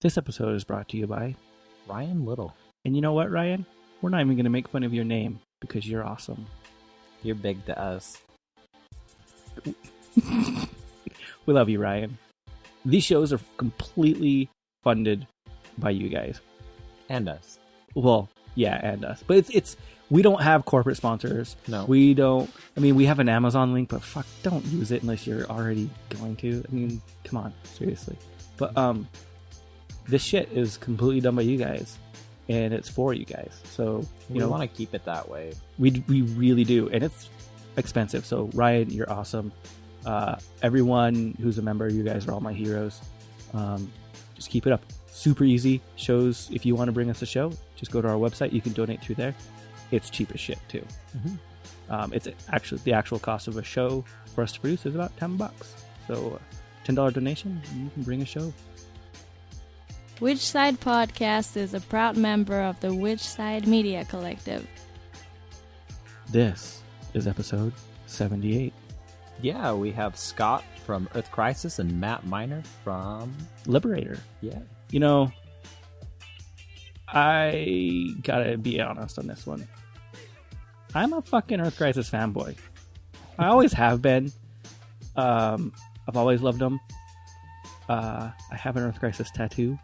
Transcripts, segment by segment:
This episode is brought to you by Ryan Little. And you know what, Ryan? We're not even going to make fun of your name because you're awesome. You're big to us. We love you, Ryan. These shows are completely funded by you guys. And us. Well, yeah, and us. But it's we don't have corporate sponsors. No. We don't. I mean, we have an Amazon link, but fuck, don't use it unless you're already going to. I mean, come on, seriously. But this shit is completely done by you guys, and it's for you guys. So we want to keep it that way. We really do, and it's expensive. So Ryan, you're awesome. Everyone who's a member, you guys are all my heroes. Just keep it up. Super easy. Shows, if you want to bring us a show, just go to our website. You can donate through there. It's cheap as shit too. Mm-hmm. It's actually the actual cost of a show for us to produce is about $10. So $10 donation, you can bring a show. Which Side Podcast is a proud member of the Which Side Media Collective. This is episode 78. Yeah, we have Scott from Earth Crisis and Matt Miner from Liberator. Yeah. You know, I gotta be honest on this one. I'm a fucking Earth Crisis fanboy. I always have been. I've always loved them. I have an Earth Crisis tattoo.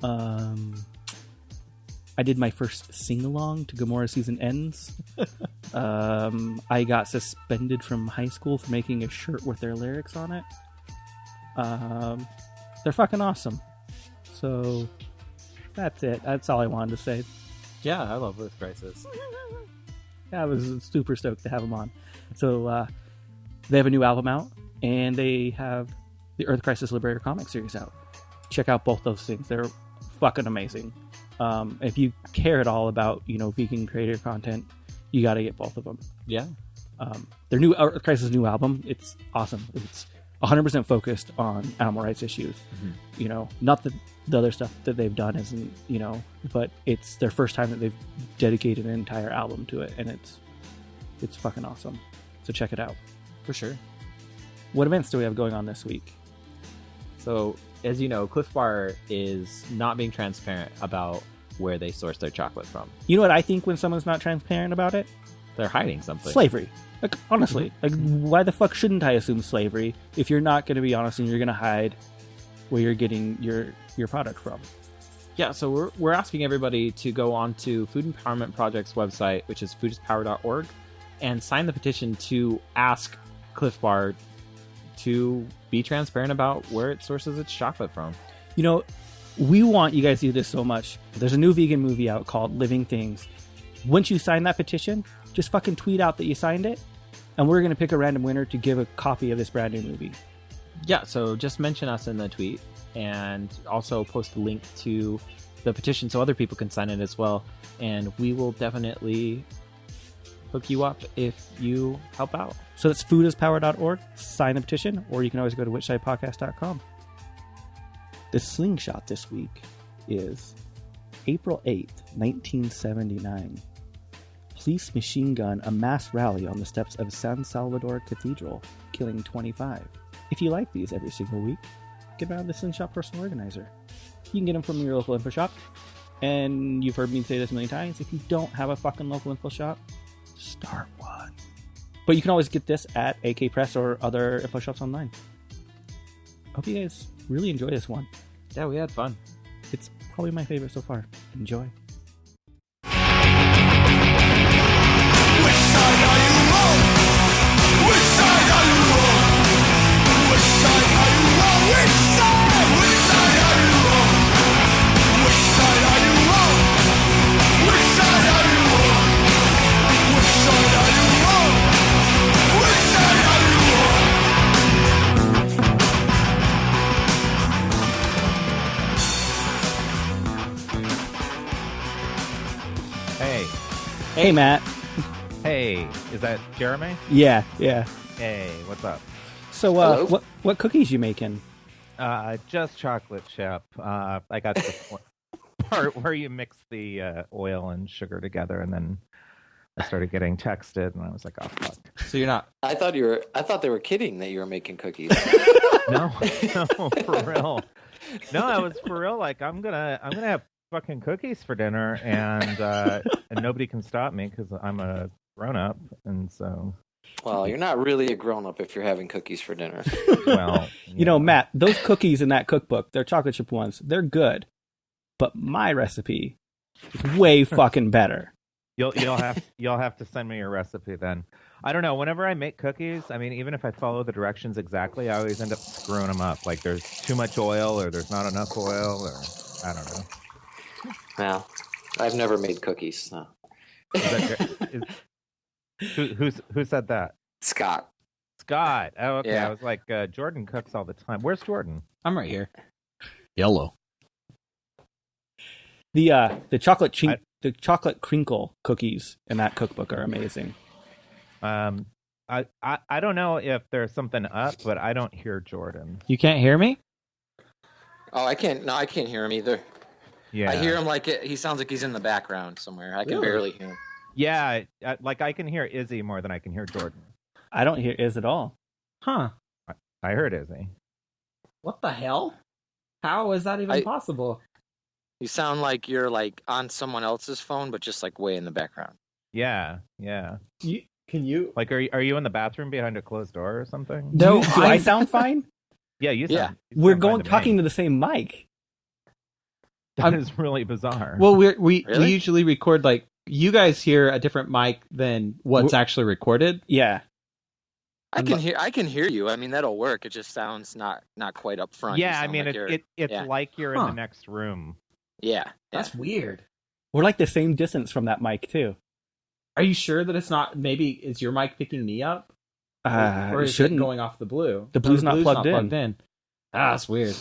I did my first sing-along to Gomorrah Season Ends. I got suspended from high school for making a shirt with their lyrics on it. They're fucking awesome. So, that's it. That's all I wanted to say. Yeah, I love Earth Crisis. I was super stoked to have them on. So, they have a new album out, and they have the Earth Crisis Liberator comic series out. Check out both those things. They're fucking amazing. If you care at all about, vegan creator content, you got to get both of them. Yeah. Their new Earth Crisis new album, it's awesome. It's 100% focused on animal rights issues. Mm-hmm. Not that the other stuff that they've done isn't, but it's their first time that they've dedicated an entire album to it, and it's fucking awesome. So check it out. For sure. What events do we have going on this week? So, as you know, Cliff Bar is not being transparent about where they source their chocolate from. You know what I think when someone's not transparent about it? They're hiding something. Slavery. Like, honestly. Like, why the fuck shouldn't I assume slavery if you're not going to be honest and you're going to hide where you're getting your product from? Yeah, so we're asking everybody to go on to Food Empowerment Project's website, which is foodispower.org, and sign the petition to ask Cliff Bar to be transparent about where it sources its chocolate from. We want you guys to do this so much. There's a new vegan movie out called Living Things. Once you sign that petition, just fucking tweet out that you signed it, and we're going to pick a random winner to give a copy of this brand new movie. Yeah, so just mention us in the tweet, and also post the link to the petition so other people can sign it as well, and we will definitely hook you up if you help out. So that's foodispower.org, sign the petition, or you can always go to whichsidepodcast.com. The slingshot this week is April 8th, 1979. Police machine gun a mass rally on the steps of San Salvador Cathedral, killing 25. If you like these every single week, get around the Slingshot Personal Organizer. You can get them from your local info shop. And you've heard me say this a million times, if you don't have a fucking local info shop, start one. But you can always get this at AK Press or other info shops online. Hope you guys really enjoy this one. Yeah, we had fun. It's probably my favorite so far. Enjoy. Which side are you on? Which side are you on? Which side are you on? Which side? Which side are you on? Which side are you on? Which side are you on? Which side are you on? Which side are you on? Hey, Matt. Hey, is that Jeremy? Yeah. Hey, what's up? So, what cookies you making? Just chocolate chip. I got to the part where you mix the oil and sugar together, and then I started getting texted, and I was like, "Oh fuck!" So you're not? I thought they were kidding that you were making cookies. No, for real. No, I was for real. Like, I'm gonna have fucking cookies for dinner, and nobody can stop me because I'm a grown up, and so. Well, you're not really a grown up if you're having cookies for dinner. Well, You know, Matt, those cookies in that cookbook, they're chocolate chip ones. They're good, but my recipe is way fucking better. You'll have to send me your recipe then. I don't know. Whenever I make cookies, I mean, even if I follow the directions exactly, I always end up screwing them up. Like there's too much oil, or there's not enough oil, or I don't know. Well, I've never made cookies. So. Who said that? Scott. Scott. Oh, okay. Yeah. I was like, Jordan cooks all the time. Where's Jordan? I'm right here. Yellow. The chocolate crinkle cookies in that cookbook are amazing. I don't know if there's something up, but I don't hear Jordan. You can't hear me? Oh, I can't. No, I can't hear him either. Yeah. I hear him like he sounds like he's in the background somewhere. I can barely hear him. Yeah, like I can hear Izzy more than I can hear Jordan. I don't hear Iz at all. Huh. I heard Izzy. What the hell? How is that even possible? You sound like you're like on someone else's phone, but just like way in the background. Yeah. Can you? Like, are you in the bathroom behind a closed door or something? No, do I sound fine? Yeah, you sound. You We're sound going fine talking me. to the same mic. That is really bizarre. Well, we Really? usually record like you guys hear a different mic than what's actually recorded. Yeah. I can hear you. I mean, that'll work. It just sounds not quite up front. You yeah, I sound mean, like it's yeah. like you're in the next room. Yeah. That's weird. We're like the same distance from that mic, too. Are you sure that it's not? Maybe is your mic picking me up, or is shouldn't. it going off the blue? The blue's not plugged in. Ah, that's weird.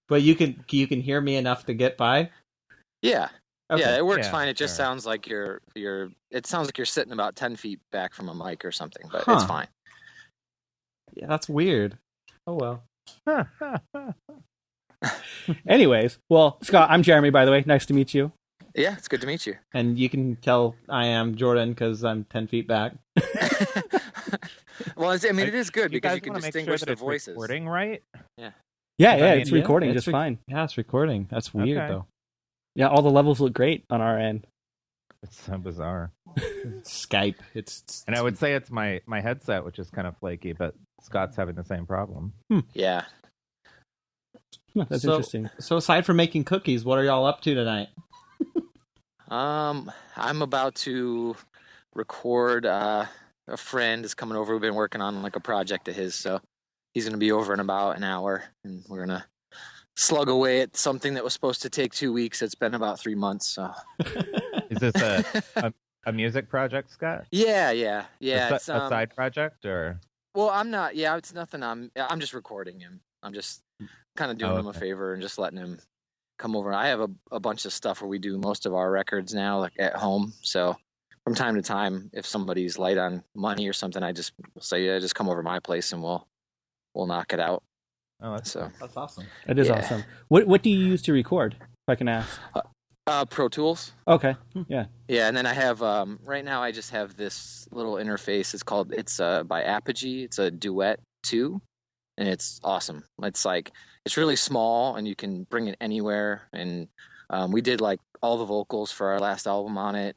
But you can hear me enough to get by. Yeah. Okay. Yeah, it works Yeah, fine. It just sure. sounds like you're. It sounds like you're sitting about 10 feet back from a mic or something, but it's fine. Yeah, that's weird. Oh well. Anyways, well, Scott, I'm Jeremy, by the way. Nice to meet you. Yeah, it's good to meet you. And you can tell I am Jordan because I'm 10 feet back. Well, I mean, it is good You because guys you can want to make distinguish sure that the it's voices. recording, right? Yeah, mean, it's recording it's just fine. Yeah, it's recording. That's weird Okay. though. Yeah, all the levels look great on our end. It's so bizarre. Skype. It's And I would say it's my headset, which is kind of flaky, but Scott's having the same problem. Yeah. That's so, interesting. So aside from making cookies, what are y'all up to tonight? I'm about to record. A friend is coming over. We've been working on like a project of his, so he's going to be over in about an hour, and we're going to slug away at something that was supposed to take 2 weeks. It's been about 3 months. So. Is this a music project, Scott? Yeah. It's, a side project, or? Well, I'm not. Yeah, it's nothing. I'm just recording him. I'm just kind of doing him a favor and just letting him come over. I have a bunch of stuff where we do most of our records now, like at home. So from time to time, if somebody's light on money or something, I just say, yeah, just come over to my place and we'll knock it out. Oh, that's So That's awesome. That is awesome. What do you use to record, if I can ask? Pro Tools. Okay, yeah. Yeah, and then I have right now I just have this little interface. It's by Apogee. It's a Duet 2, and it's awesome. It's really small, and you can bring it anywhere. And we did like all the vocals for our last album on it.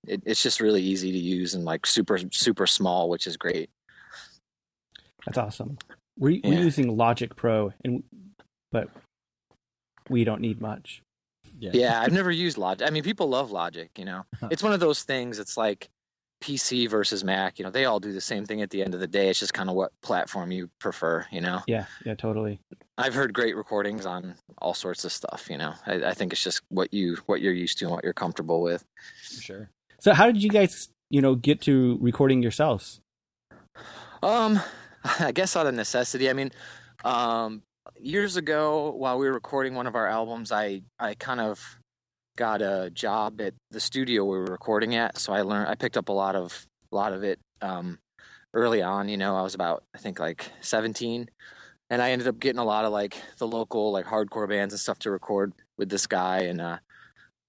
It's just really easy to use and like super super small, which is great. That's awesome. We're using Logic Pro, but we don't need much. Yeah, I've never used Logic. I mean, people love Logic, you know. It's one of those things, it's like PC versus Mac, you know, they all do the same thing at the end of the day. It's just kind of what platform you prefer, you know. Yeah, totally. I've heard great recordings on all sorts of stuff, you know. I think it's just what you're used to and what you're comfortable with. For sure. So how did you guys, get to recording yourselves? I guess out of necessity. I mean, years ago, while we were recording one of our albums, I kind of got a job at the studio we were recording at, so I picked up a lot of it early on. You know, I was about, I think, like 17, and I ended up getting a lot of like the local like hardcore bands and stuff to record with this guy, and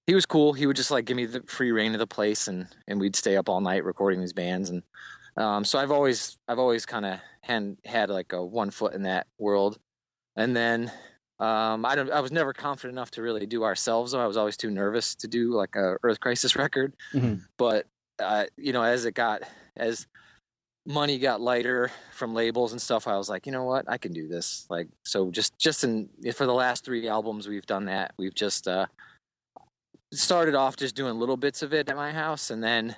he was cool. He would just like give me the free reign of the place, and we'd stay up all night recording these bands, and so I've always kind of had like a one foot in that world. And then I was never confident enough to really do ourselves, though. I was always too nervous to do like a Earth Crisis record. Mm-hmm. But as money got lighter from labels and stuff, I was like, you know what, I can do this. Like, so for the last 3 albums, we've done that. We've just started off just doing little bits of it at my house, and then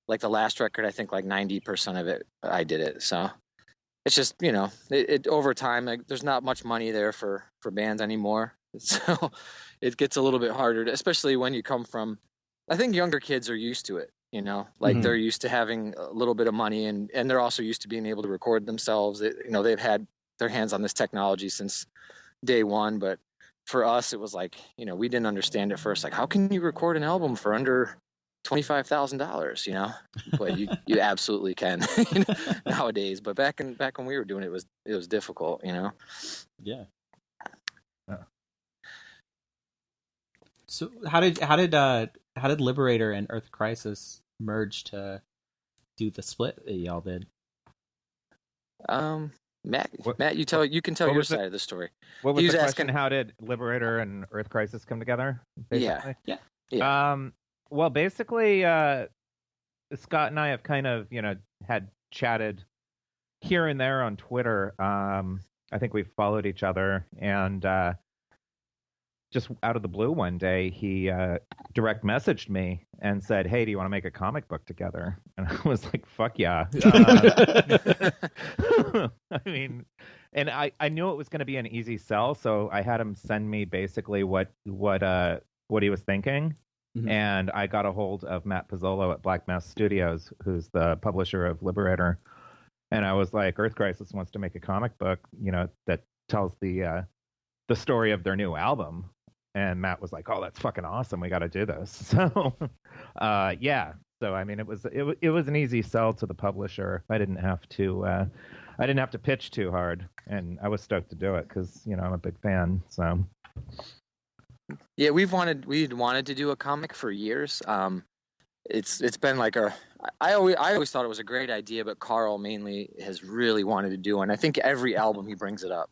like the last record, I think like 90% of it I did it. So it's just, it over time, like, there's not much money there for bands anymore. So it gets a little bit harder, especially when you come from, I think younger kids are used to it, like they're used to having a little bit of money, and they're also used to being able to record themselves. They've had their hands on this technology since day one. But for us, it was like, we didn't understand at first, like, how can you record an album for under $25,000, but you absolutely can nowadays. But back when we were doing it, it was difficult, Yeah. So how did Liberator and Earth Crisis merge to do the split that y'all did? Matt, you can tell your side of the story. What was He the was question? asking- How did Liberator and Earth Crisis come together? Basically? Yeah. Well, basically, Scott and I have kind of, had chatted here and there on Twitter. I think we've followed each other, and just out of the blue one day, he direct messaged me and said, "Hey, do you want to make a comic book together?" And I was like, "Fuck yeah!" I mean, and I knew it was going to be an easy sell, so I had him send me basically what he was thinking. Mm-hmm. And I got a hold of Matt Pizzolo at Black Mass Studios, who's the publisher of Liberator. And I was like, Earth Crisis wants to make a comic book, that tells the story of their new album. And Matt was like, "Oh, that's fucking awesome. We got to do this." So, yeah. So, I mean, it was an easy sell to the publisher. I didn't have to pitch too hard, and I was stoked to do it because, I'm a big fan. So. Yeah, we'd wanted to do a comic for years. It's been like I always thought it was a great idea, but Carl mainly has really wanted to do one. I think every album he brings it up.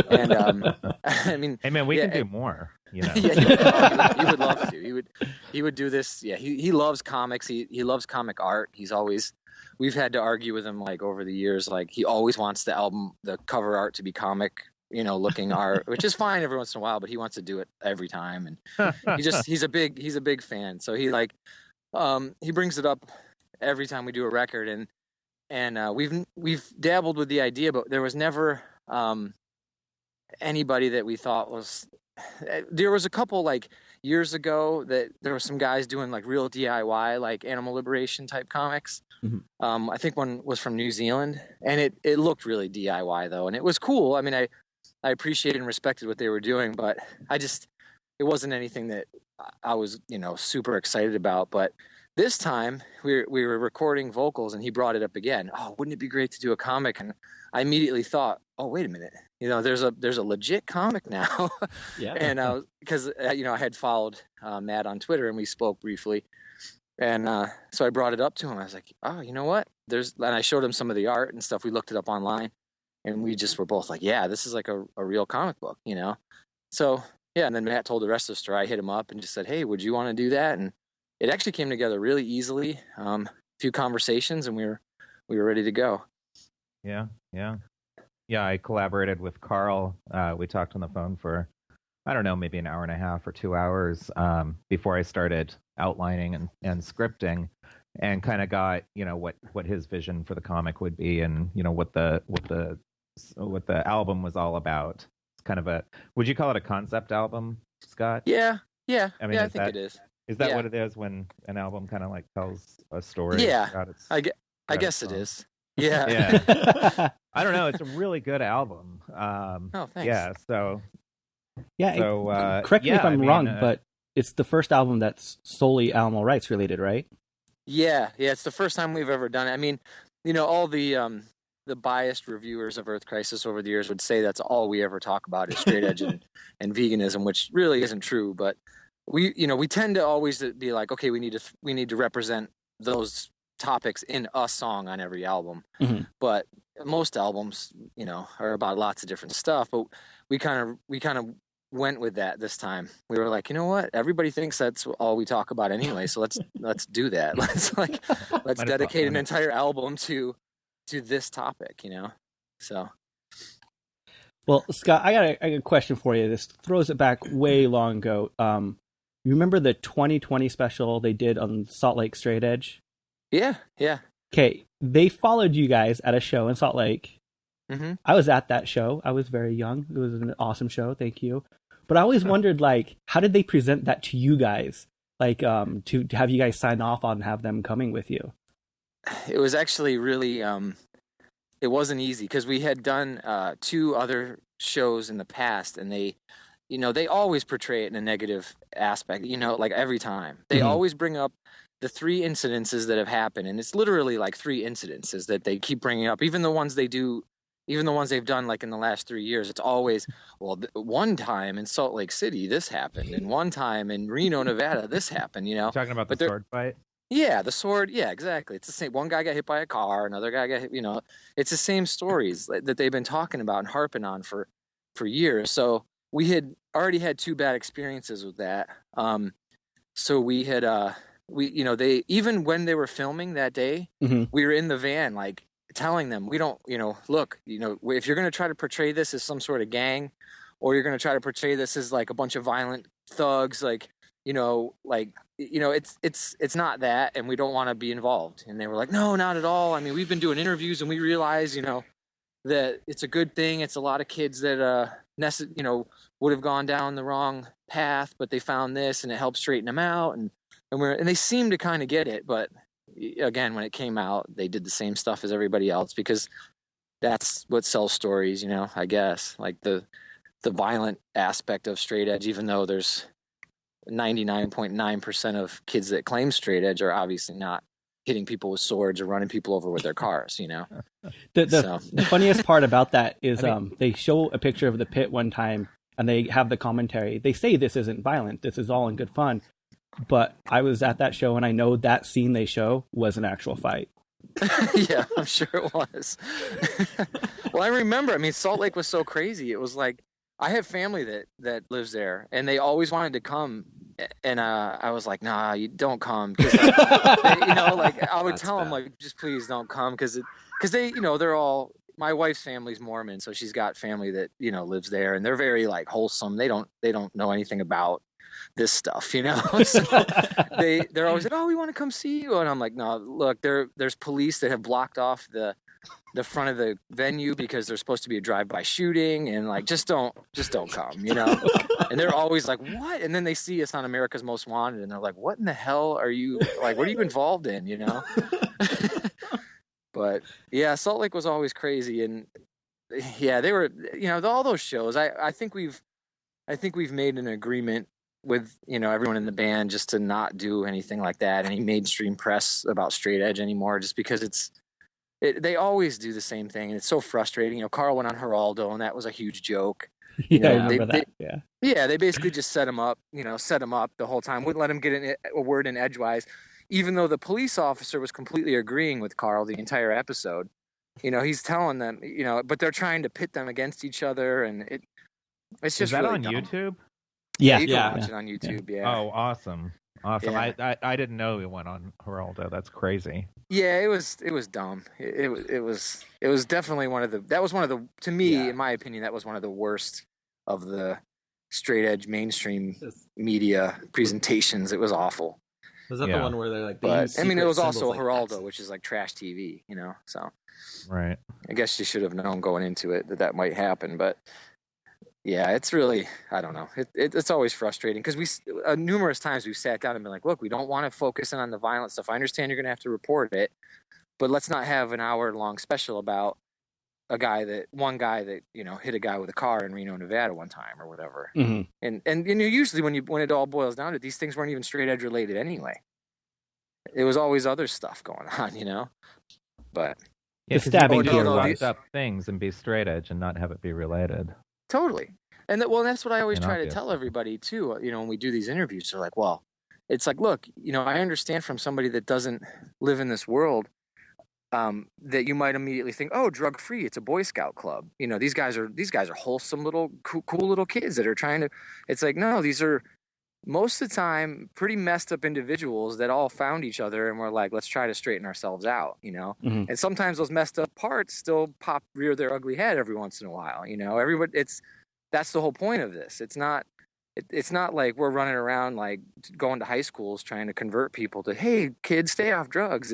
And I mean, hey man, we can do more. Yeah, he would love to. He would do this. Yeah, he loves comics. He loves comic art. We've had to argue with him like over the years. Like he always wants the cover art to be comic, looking art, which is fine every once in a while, but he wants to do it every time. And he's a big fan. So he brings it up every time we do a record, and we've dabbled with the idea, but there was never anybody that we thought was. There was a couple like years ago that there were some guys doing like real DIY, like animal liberation type comics. Mm-hmm. I think one was from New Zealand, and it looked really DIY though, and it was cool. I mean, I appreciated and respected what they were doing, but it wasn't anything that I was, super excited about. But this time we were recording vocals, and he brought it up again. Oh, wouldn't it be great to do a comic? And I immediately thought, oh, wait a minute, there's a legit comic now. Yeah. And because I had followed Matt on Twitter, and we spoke briefly, and so I brought it up to him. I was like, oh, you know what? And I showed him some of the art and stuff. We looked it up online, and we just were both like, yeah, this is like a real comic book, So yeah, and then Matt told the rest of the story. I hit him up and just said, hey, would you want to do that? And it actually came together really easily. A few conversations, and we were ready to go. Yeah. I collaborated with Carl. We talked on the phone for, I don't know, maybe an hour and a half or 2 hours before I started outlining and scripting, and kind of got what his vision for the comic would be, and what the album was all about. It's kind of would you call it a concept album, Scott? Yeah. I mean, I think it is. Is that what it is when an album kind of like tells a story? Yeah, I guess it is. Yeah. Yeah. I don't know. It's a really good album. Oh, thanks. Yeah. So. Yeah. So correct me if I'm wrong, but it's the first album that's solely animal rights related, right? Yeah. It's the first time we've ever done it. I mean, all the biased reviewers of Earth Crisis over the years would say that's all we ever talk about is straight edge and veganism, which really isn't true. But we tend to always be like, okay, we need to represent those topics in a song on every album. Mhm. But most albums, are about lots of different stuff. But we kind of went with that this time. We were like, you know what? Everybody thinks that's all we talk about anyway. So let's do that. Let's dedicate an entire album to this topic. So. Well, Scott, I got a question for you. This throws it back way long ago. You remember the 2020 special they did on Salt Lake Straight Edge? Yeah. Okay, they followed you guys at a show in Salt Lake. Mm-hmm. I was at that show. I was very young. It was an awesome show. Thank you. But I always wondered, how did they present that to you guys? To have you guys sign off on have them coming with you? It was actually really, it wasn't easy because we had done 2 other shows in the past, and they always portray it in a negative aspect, every time. They always bring up the 3 incidences that have happened, and it's literally 3 incidences that they keep bringing up. Even the ones they've done in the last 3 years, it's always, one time in Salt Lake City this happened, and one time in Reno, Nevada this happened. Talking about the sword fight. Yeah, the sword. Yeah, exactly. It's the same. One guy got hit by a car, another guy got hit. It's the same stories that they've been talking about and harping on for years. So we had already had 2 bad experiences with that. So we had they, even when they were filming that day, we were in the van telling them, we don't, look, if you're going to try to portray this as some sort of gang, or you're going to try to portray this as a bunch of violent thugs, it's not that, and we don't want to be involved. And they were like, no, not at all. I mean, we've been doing interviews, and we realize, that it's a good thing. It's a lot of kids that, would have gone down the wrong path, but they found this, and it helped straighten them out. And they seemed to kind of get it, but again, when it came out, they did the same stuff as everybody else, because that's what sells stories, I guess, the violent aspect of straight edge, even though there's 99.9% of kids that claim straight edge are obviously not hitting people with swords or running people over with their cars, The funniest part about that is they show a picture of the pit one time, and they have the commentary. They say this isn't violent. This is all in good fun. But I was at that show, and I know that scene they show was an actual fight. Yeah, I'm sure it was. Well, I remember, Salt Lake was so crazy. It was I have family that lives there, and they always wanted to come, and I was like, nah, you don't come. I would tell them, just please don't come, because they, they're all, my wife's family's Mormon, so she's got family that, lives there, and they're very wholesome. They don't know anything about this stuff, so they're always like, oh, we want to come see you, and I'm like, no, look, there's police that have blocked off the front of the venue because there's supposed to be a drive-by shooting, and just don't come, and they're always like, what? And then they see us on America's Most Wanted, and they're like, what in the hell are you, what are you involved in, But yeah, Salt Lake was always crazy, and yeah, they were, all those shows, I think we've made an agreement with everyone in the band just to not do anything like that, any mainstream press about straight edge anymore, just because they always do the same thing, and it's so frustrating. Carl went on Geraldo, and that was a huge joke. Yeah, I remember that. Yeah, they basically just set him up the whole time, wouldn't let him get a word in edgewise, even though the police officer was completely agreeing with Carl the entire episode. He's telling them, but they're trying to pit them against each other, and it's just. Is that really on dumb. YouTube? Yeah, you can watch it on YouTube. Yeah. Oh, awesome! Yeah. I didn't know it went on Geraldo. That's crazy. Yeah, it was dumb. It was definitely one of the to me, in my opinion, that was one of the worst of the straight edge mainstream media presentations. It was awful. Was that the one where they're like? It was also Geraldo, which is trash TV. So. Right. I guess you should have known going into it that might happen, but. Yeah, it's really, I don't know. It's always frustrating because we numerous times we've sat down and been like, look, we don't want to focus in on the violent stuff. I understand you're going to have to report it, but let's not have an hour-long special about one guy that hit a guy with a car in Reno, Nevada one time or whatever. Mm-hmm. And usually when it all boils down to it, these things weren't even straight edge related anyway. It was always other stuff going on, But the stabbing fucked up things and be straight edge and not have it be related. Totally. And that's what I always try to tell everybody too. When we do these interviews, they're like, well, it's like, look, I understand from somebody that doesn't live in this world, that you might immediately think, oh, drug free, it's a Boy Scout club. These guys are wholesome little cool little kids that are trying to. It's like, no, these are most of the time pretty messed up individuals that all found each other and were like, let's try to straighten ourselves out. Mm-hmm. And sometimes those messed up parts still rear their ugly head every once in a while. Everybody, that's the whole point of this. It's not like we're running around like going to high schools trying to convert people to, hey, kids, stay off drugs.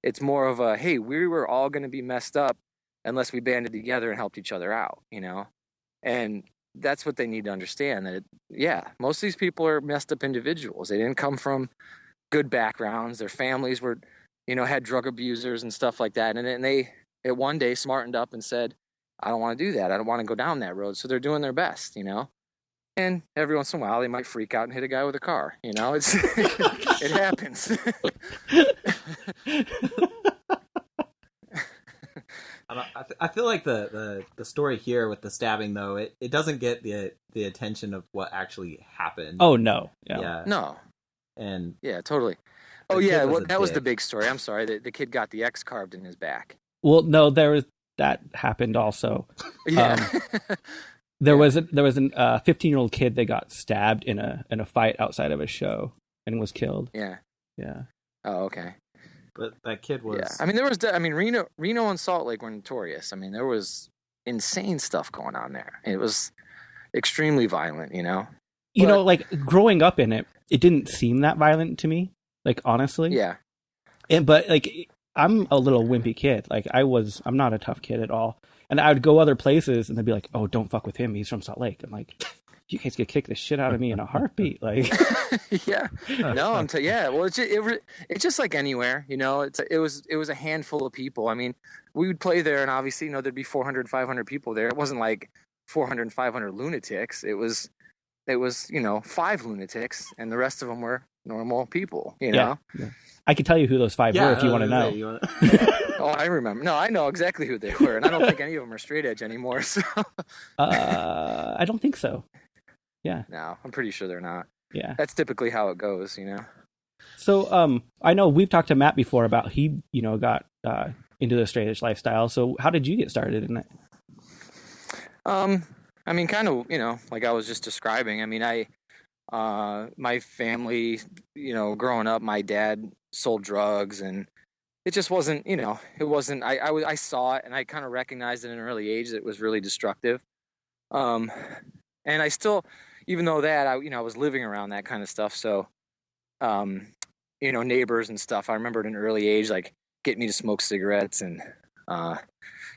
It's more of a, hey, we were all going to be messed up unless we banded together and helped each other out, and that's what they need to understand, that most of these people are messed up individuals. They didn't come from good backgrounds. Their families were, had drug abusers and stuff like that. And then they one day smartened up and said, I don't want to do that. I don't want to go down that road. So they're doing their best, and every once in a while they might freak out and hit a guy with a car. It's it happens. I feel like the story here with the stabbing, though, it doesn't get the attention of what actually happened. Oh no, yeah. No, and yeah, totally. Oh yeah, that was the big story. I'm sorry, the kid got the X carved in his back. Well, no, that happened also. Yeah. There was an 15-year-old kid that got stabbed in a fight outside of a show and was killed. Yeah. Yeah. Oh, okay. But that kid was. Yeah. I mean, Reno and Salt Lake were notorious. I mean, there was insane stuff going on there. It was extremely violent, Like growing up in it didn't seem that violent to me. Like, honestly. Yeah. But like, I'm a little wimpy kid. Like, I'm not a tough kid at all. And I would go other places and they'd be like, oh, don't fuck with him. He's from Salt Lake. I'm like, you guys could kick the shit out of me in a heartbeat. Like, yeah, no, yeah. Well, it's just like anywhere, it was a handful of people. I mean, we would play there and obviously, there'd be 400, 500 people there. It wasn't like 400 and 500 lunatics. It was, 5 lunatics and the rest of them were normal people, know? Yeah. I can tell you who those 5 were if you want to know. Oh, I remember. No, I know exactly who they were, and I don't think any of them are straight edge anymore. So, I don't think so. Yeah. No, I'm pretty sure they're not. Yeah. That's typically how it goes, So, I know we've talked to Matt before about he, got into the straight edge lifestyle. So, how did you get started in it? I mean, kind of, like I was just describing. I mean, my family, growing up, my dad sold drugs, and it just wasn't, it wasn't. I saw it, and I kind of recognized at an early age that it was really destructive. And I still, even though that, I was living around that kind of stuff. So, neighbors and stuff. I remember at an early age, like getting me to smoke cigarettes and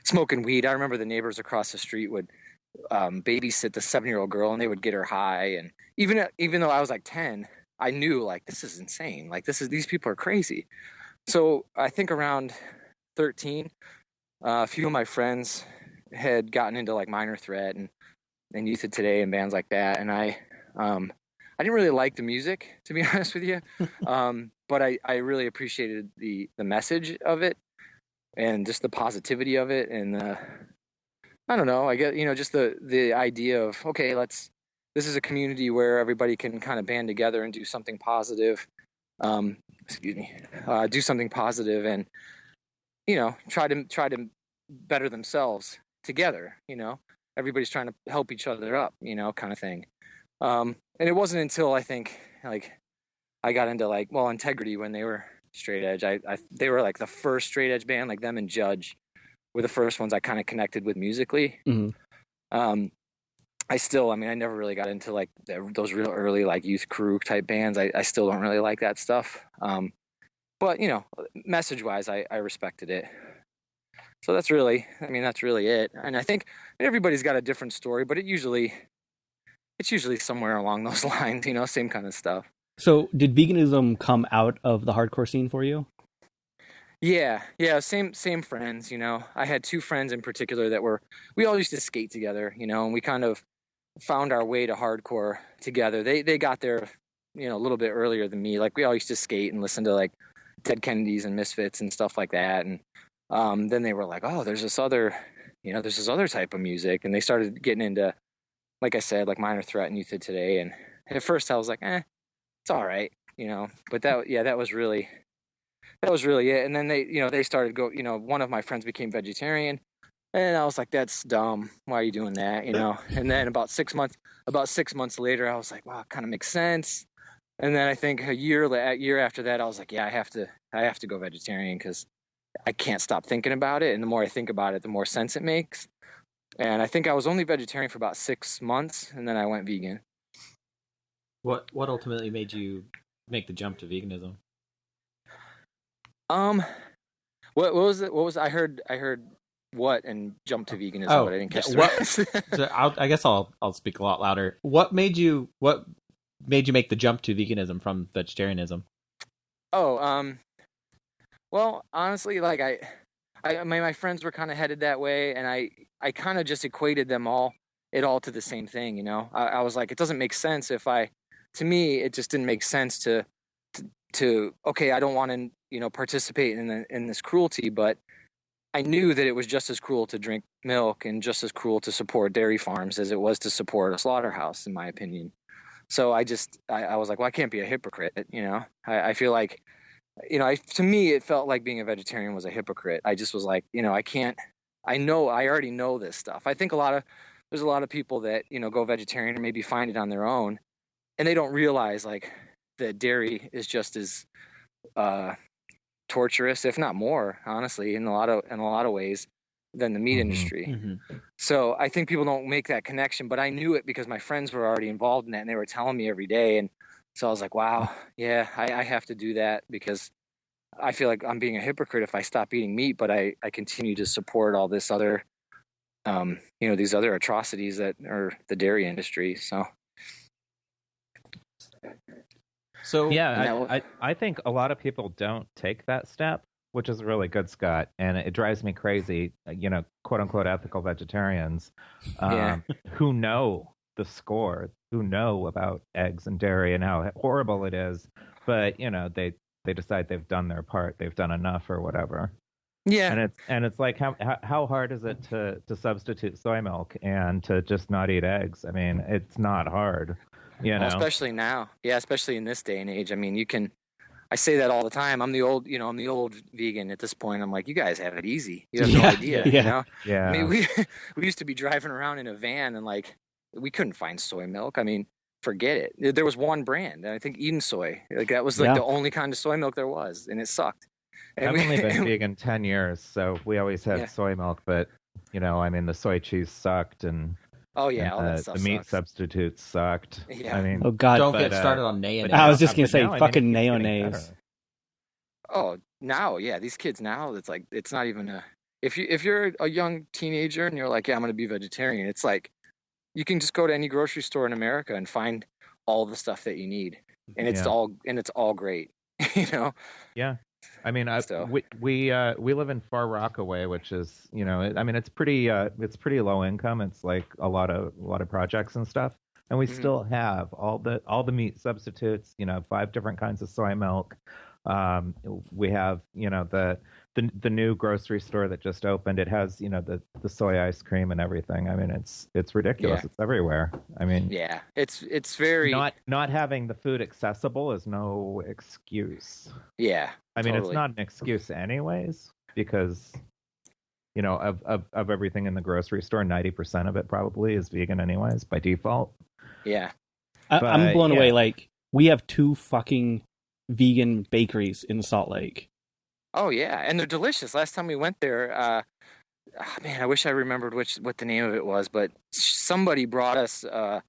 smoking weed. I remember the neighbors across the street would babysit the 7-year-old girl, and they would get her high. And even though I was like 10, I knew like this is insane. Like these people are crazy. So I think around 13, a few of my friends had gotten into like Minor Threat and Youth of Today and bands like that. And I didn't really like the music, to be honest with you. But I really appreciated the message of it and just the positivity of it. And I don't know, I get, just the idea of, okay, this is a community where everybody can kind of band together and do something positive. Do something positive and, try to better themselves together, everybody's trying to help each other up, kind of thing. And it wasn't until I think like I got into like, well, Integrity when they were straight edge. They were like the first straight edge band, like them and Judge were the first ones I kind of connected with musically. Mm-hmm. I never really got into like those real early like youth crew type bands. I still don't really like that stuff. But message wise, I respected it. So that's really it. And I think everybody's got a different story, but it's usually somewhere along those lines, same kind of stuff. So did veganism come out of the hardcore scene for you? Yeah, same friends, I had 2 friends in particular that we all used to skate together, and we kind of found our way to hardcore together. They got there, a little bit earlier than me. Like we all used to skate and listen to like Dead Kennedys and Misfits and stuff like that. And then they were like, oh, there's this other type of music. And they started getting into, like I said, like Minor Threat and Youth of Today. And at first I was like, it's all right. But that was really it. And then they started one of my friends became vegetarian, and I was like, that's dumb. Why are you doing that? And then about 6 months later, I was like, wow, it kind of makes sense. And then I think a year after that, I was like, yeah, I have to go vegetarian because I can't stop thinking about it. And the more I think about it, the more sense it makes. And I think I was only vegetarian for about 6 months, and then I went vegan. What ultimately made you make the jump to veganism? What was it? What was I heard what and jump to veganism, but I didn't catch the rest. So I guess I'll speak a lot louder. What made you make the jump to veganism from vegetarianism? Well, honestly, like my friends were kind of headed that way, and I kind of just equated it all to the same thing, I was like, it doesn't make sense to me, it just didn't make sense to okay, I don't want to, participate in this cruelty, but I knew that it was just as cruel to drink milk and just as cruel to support dairy farms as it was to support a slaughterhouse, in my opinion. So I was like, well, I can't be a hypocrite, I feel like, to me, it felt like being a vegetarian was a hypocrite. I just was like, I already know this stuff. I think there's a lot of people that, go vegetarian or maybe find it on their own, and they don't realize like that dairy is just as torturous, if not more, honestly, in a lot of ways than the meat industry. Mm-hmm. So I think people don't make that connection, but I knew it because my friends were already involved in that, and they were telling me every day. And so I was like, wow, yeah, I have to do that because I feel like I'm being a hypocrite if I stop eating meat, but I continue to support all this other, these other atrocities that are the dairy industry. So yeah, I think a lot of people don't take that step, which is really good, Scott. And it drives me crazy, quote unquote ethical vegetarians who know the score, who know about eggs and dairy and how horrible it is, but they decide they've done their part, they've done enough or whatever. Yeah, and it's like how hard is it to substitute soy milk and to just not eat eggs? I mean, it's not hard, Well, especially now, especially in this day and age. I mean, I say that all the time. I'm the old vegan at this point. I'm like, you guys have it easy. You have no idea, Yeah. I mean, we used to be driving around in a van and like we couldn't find soy milk. I mean, forget it. There was one brand, and I think Eden Soy. Like that was like the only kind of soy milk there was, and it sucked. And I've only been vegan 10 years, so we always had soy milk, but I mean, the soy cheese sucked, and all that stuff the meat sucks. substitutes sucked. Yeah. I mean, oh god, don't get started on mayonnaise. I was just gonna say, now, fucking I mean, mayonnaise. Oh, now, these kids now, it's like it's not even if you're a young teenager and you're like, yeah, I'm gonna be vegetarian. It's like you can just go to any grocery store in America and find all the stuff that you need, and it's all great, Yeah. I mean, we live in Far Rockaway, which is, I mean, it's pretty low income. It's like a lot of projects and stuff, and we still have all the meat substitutes. 5 different kinds of soy milk. We have the new grocery store that just opened. It has the soy ice cream and everything. I mean, it's ridiculous. Yeah. It's everywhere. I mean, it's very not having the food accessible is no excuse. Yeah. I mean, totally. It's not an excuse anyways, because, of everything in the grocery store, 90% of it probably is vegan anyways, by default. Yeah. I'm blown away. Like, we have 2 fucking vegan bakeries in Salt Lake. Oh, yeah. And they're delicious. Last time we went there, man, I wish I remembered what the name of it was, but somebody brought us, it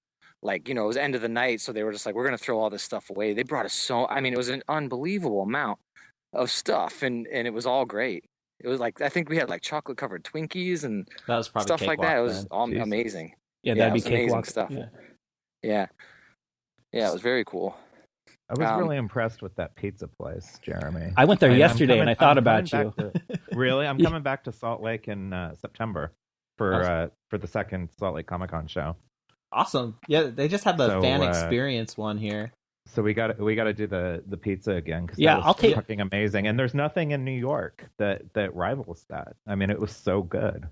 was end of the night, so they were just like, we're going to throw all this stuff away. They brought us it was an unbelievable amount of stuff, and it was all great. It was like, I think we had like chocolate covered Twinkies and that was probably stuff like that. It was all amazing. Yeah, that'd be cakewalk stuff. Yeah, it was very cool. I was really impressed with that pizza place, Jeremy. I went there yesterday, and I thought about you. Really? I'm coming back to Salt Lake in September for the second Salt Lake Comic-Con show. Awesome. Yeah, they just had the fan experience one here. So we got to do the pizza again, because I'll take fucking amazing. And there's nothing in New York that rivals that. I mean, it was so good.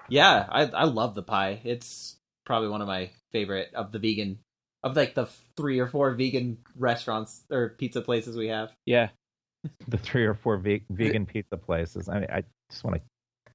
Yeah, I love the pie. It's probably one of my favorite of the vegan of like the 3 or 4 vegan restaurants or pizza places we have. Yeah. The 3 or 4 vegan pizza places. I mean, I just want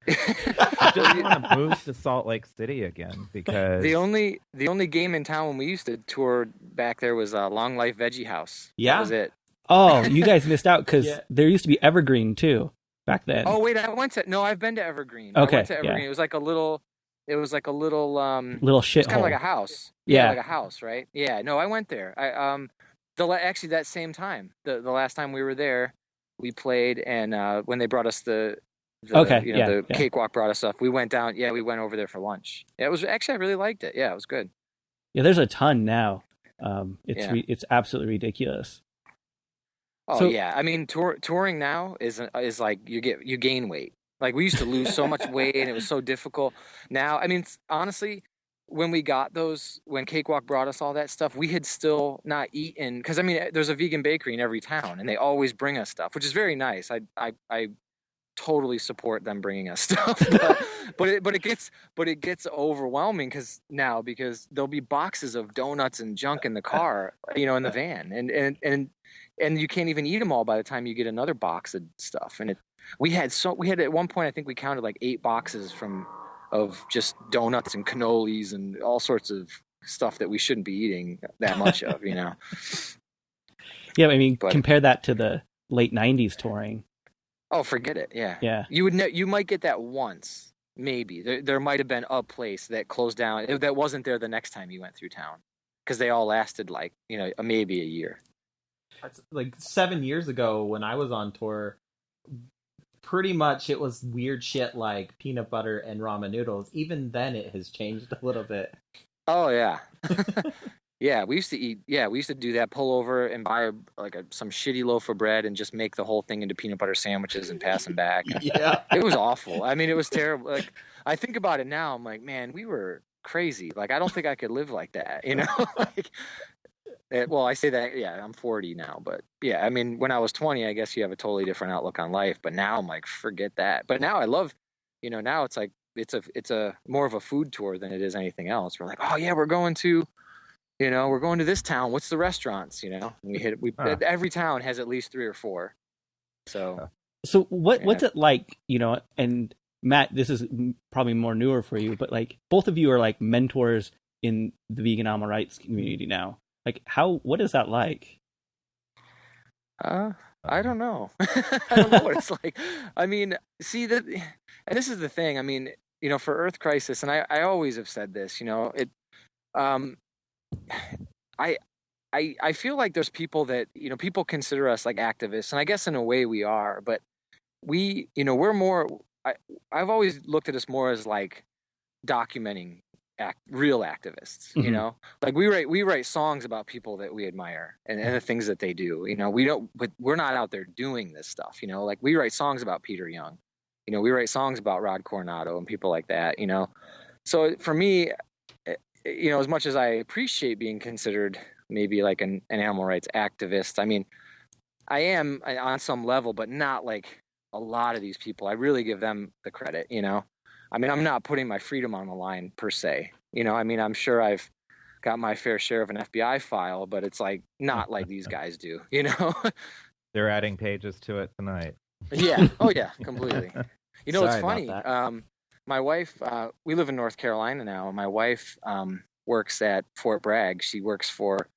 to move to Salt Lake City again because the only game in town when we used to tour back there was Long Life Veggie House. Yeah. That was it. Oh, you guys missed out because Yeah. there used to be Evergreen too back then. Oh wait, I've been to Evergreen. Okay, I went to Evergreen. yeah. It was like a little Little shit it's kind of like a hole. house. Yeah. Like a house, right? Yeah. No, I went there. Actually that same time, the last time we were there, we played, and when they brought us the cakewalk brought us stuff. We went down. Yeah, we went over there for lunch. Yeah, it was actually, I really liked it. Yeah, it was good. Yeah, there's a ton now. Yeah. It's absolutely ridiculous. Oh So- yeah, I mean touring now is like you gain weight. Like we used to lose so much weight and it was so difficult. Now, I mean honestly, when Cakewalk brought us all that stuff, we had still not eaten, because I mean there's a vegan bakery in every town and they always bring us stuff, which is very nice. I totally support them bringing us stuff, but it gets overwhelming because there'll be boxes of donuts and junk in the car, in the van, and you can't even eat them all by the time you get another box of stuff. And we had at one point, I think we counted like 8 boxes of just donuts and cannolis and all sorts of stuff that we shouldn't be eating that much of, Yeah, I mean, compare that to the late 90s touring. Oh, forget it. Yeah. Yeah. You might get that once, maybe. There might have been a place that closed down that wasn't there the next time you went through town, because they all lasted like, maybe a year. That's like 7 years ago when I was on tour. Pretty much it was weird shit like peanut butter and ramen noodles. Even then it has changed a little bit. Oh yeah. Yeah, we used to do that, pull over and buy some shitty loaf of bread and just make the whole thing into peanut butter sandwiches and pass them back. Yeah. It was awful. I mean, it was terrible. Like, I think about it now, I'm like, man, we were crazy. Like, I don't think I could live like that, Well, I say that, yeah, I'm 40 now, but yeah, I mean, when I was 20, I guess you have a totally different outlook on life, but now I'm like, forget that. But now I love, now it's like, it's a more of a food tour than it is anything else. We're like, oh yeah, we're going to this town. What's the restaurants? Every town has at least 3 or 4. So what's it like, and Matt, this is probably more newer for you, but like both of you are like mentors in the vegan animal rights community now. Like what is that like? I don't know. I don't know what it's like. I mean, and this is the thing. I mean, for Earth Crisis, and I always have said this, I feel like there's people that, people consider us like activists, and I guess in a way we are, but we're more, I've always looked at us more as like documenting real activists, Mm-hmm. like we write songs about people that we admire and the things that they do, but we're not out there doing this stuff, like we write songs about Peter Young, we write songs about Rod Coronado and people like that, so for me, as much as I appreciate being considered maybe like an animal rights activist, I mean, I am on some level, but not like a lot of these people. I really give them the credit, I mean, I'm not putting my freedom on the line per se, I mean, I'm sure I've got my fair share of an FBI file, but it's like not like these guys do, They're adding pages to it tonight. Yeah. Oh yeah, completely. Sorry It's about funny. that. My wife, we live in North Carolina now. My wife works at Fort Bragg. She works for,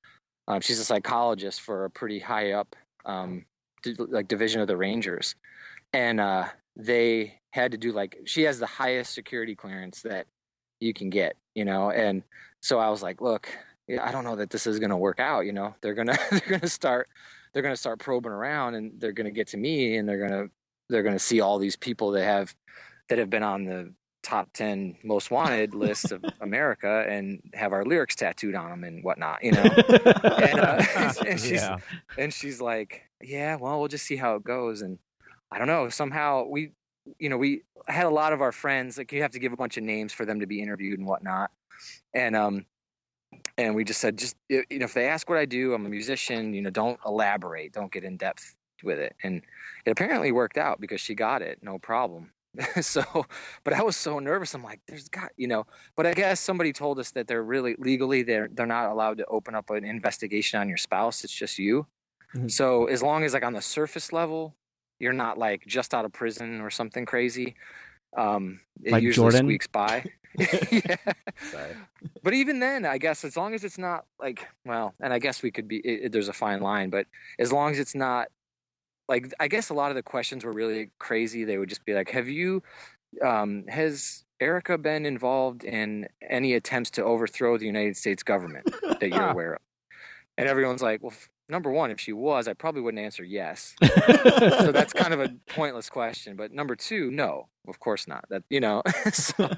she's a psychologist for a pretty high up, division of the Rangers. And they had to do she has the highest security clearance that you can get, and so I was like, look, I don't know that this is going to work out. They're going to start probing around, and they're going to get to me, and they're going to see all these people that have been on the top 10 most wanted list of America and have our lyrics tattooed on them and whatnot, and she's like, yeah, well, we'll just see how it goes. And I don't know, somehow we had a lot of our friends, like you have to give a bunch of names for them to be interviewed and whatnot. And we just said, if they ask what I do, I'm a musician, don't elaborate, don't get in depth with it. And it apparently worked out because she got it, no problem. So, but I was so nervous. I'm like, there's got, but I guess somebody told us that they're really legally, they're not allowed to open up an investigation on your spouse. It's just you. Mhm. So as long as like on the surface level, you're not like just out of prison or something crazy. It Like usually Jordan? squeaks by. Yeah. Sorry. But even then, I guess as long as it's not like, well, and I guess we could be, there's a fine line, but as long as it's not like, I guess a lot of the questions were really crazy. They would just be like, has Erica been involved in any attempts to overthrow the United States government that you're aware of? And everyone's like, well, number one, if she was, I probably wouldn't answer yes. So that's kind of a pointless question. But number two, no, of course not. That, so,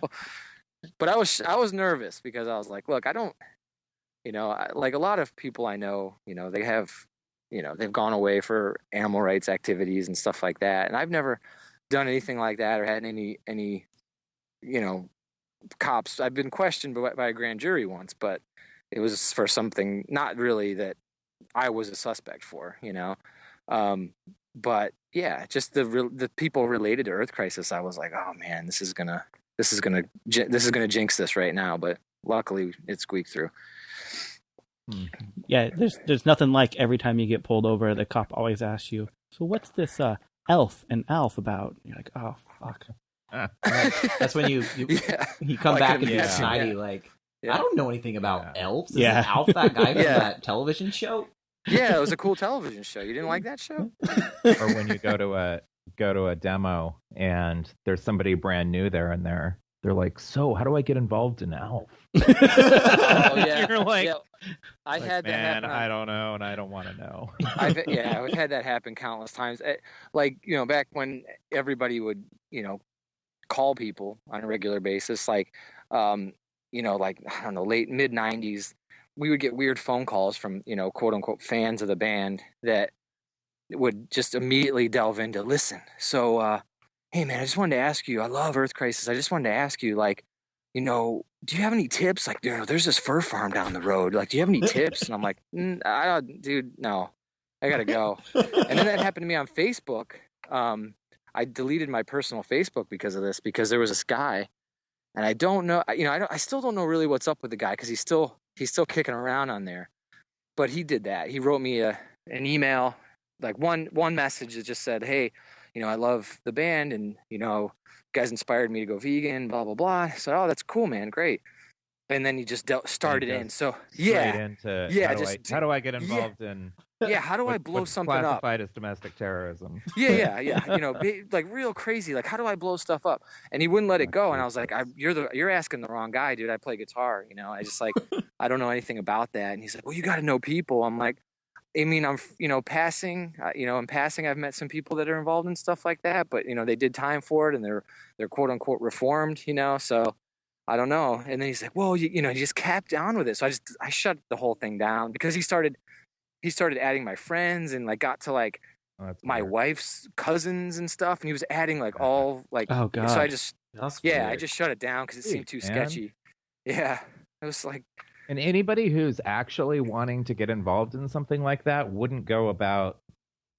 but I was nervous because I was like, look, I don't, like a lot of people I know, they have, they've gone away for animal rights activities and stuff like that. And I've never done anything like that or had any, cops. I've been questioned by a grand jury once, but it was for something not really that I was a suspect for, but yeah, just the people related to Earth Crisis. I was like, oh man, this is gonna jinx this right now. But luckily, it squeaked through. Yeah, there's nothing like every time you get pulled over, the cop always asks you, so what's this elf and alf about? You're like, oh fuck. That's when you Yeah. come I back can and you're imagine, snidey, yeah. like, Yeah. I don't know anything about elves. Is Yeah. Alf that guy from Yeah. that television show? Yeah, it was a cool television show. You didn't like that show? Or when you go to a demo and there's somebody brand new there and they're like, so how do I get involved in Alf? Oh yeah. You're like, Yeah. I had that man, happen. I don't know, and I don't want to know. I've had that happen countless times. Like, back when everybody would, call people on a regular basis, like, like, I don't know, late mid 90s, we would get weird phone calls from, quote unquote fans of the band that would just immediately delve into, listen, so, hey man, I just wanted to ask you, I love Earth Crisis. I just wanted to ask you, like, do you have any tips? Like, there's this fur farm down the road. Like, do you have any tips? And I'm like, dude, no, I gotta go. And then that happened to me on Facebook. I deleted my personal Facebook because of this, because there was this guy, and I don't know, I still don't know really what's up with the guy, because he's still kicking around on there. But he did that. He wrote me an email, like one message that just said, hey, I love the band, and you guys inspired me to go vegan, blah blah blah. I said, oh, that's cool, man, great. And then he just started in. So Straight into yeah, how do I get involved in? Yeah, how do I blow what's something up? classified as domestic terrorism. Yeah. Like real crazy. Like, how do I blow stuff up? And he wouldn't let it go. And I was like, you're asking the wrong guy, dude. I play guitar. I just like, I don't know anything about that. And he's like, well, you got to know people. I'm like, I mean, I'm, passing, in passing, I've met some people that are involved in stuff like that, but, they did time for it, and they're quote unquote reformed, so I don't know. And then he's like, well, he just capped on with it. So I shut the whole thing down, because he started adding my friends, and like got to like my weird. wife's cousins and stuff. And he was adding like all like, Oh, God. so I That's just shut it down, because it seemed too Man. sketchy. Yeah. It was like, And anybody who's actually wanting to get involved in something like that wouldn't go about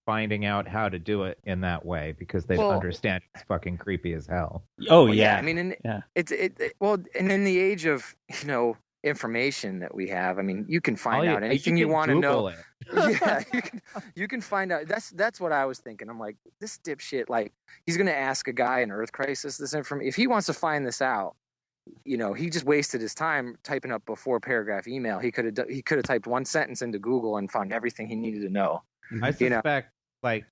finding out how to do it in that way, because they understand it's fucking creepy as hell. Oh, well, yeah. I mean, yeah. And in the age of, information that we have, I mean, you can find out anything you want to know. It. Yeah, you can find out. That's what I was thinking. I'm like, this dipshit, like, he's gonna ask a guy in Earth Crisis this information. If he wants to find this out, he just wasted his time typing up a 4-paragraph email. He could have typed one sentence into Google and found everything he needed to know. I suspect, like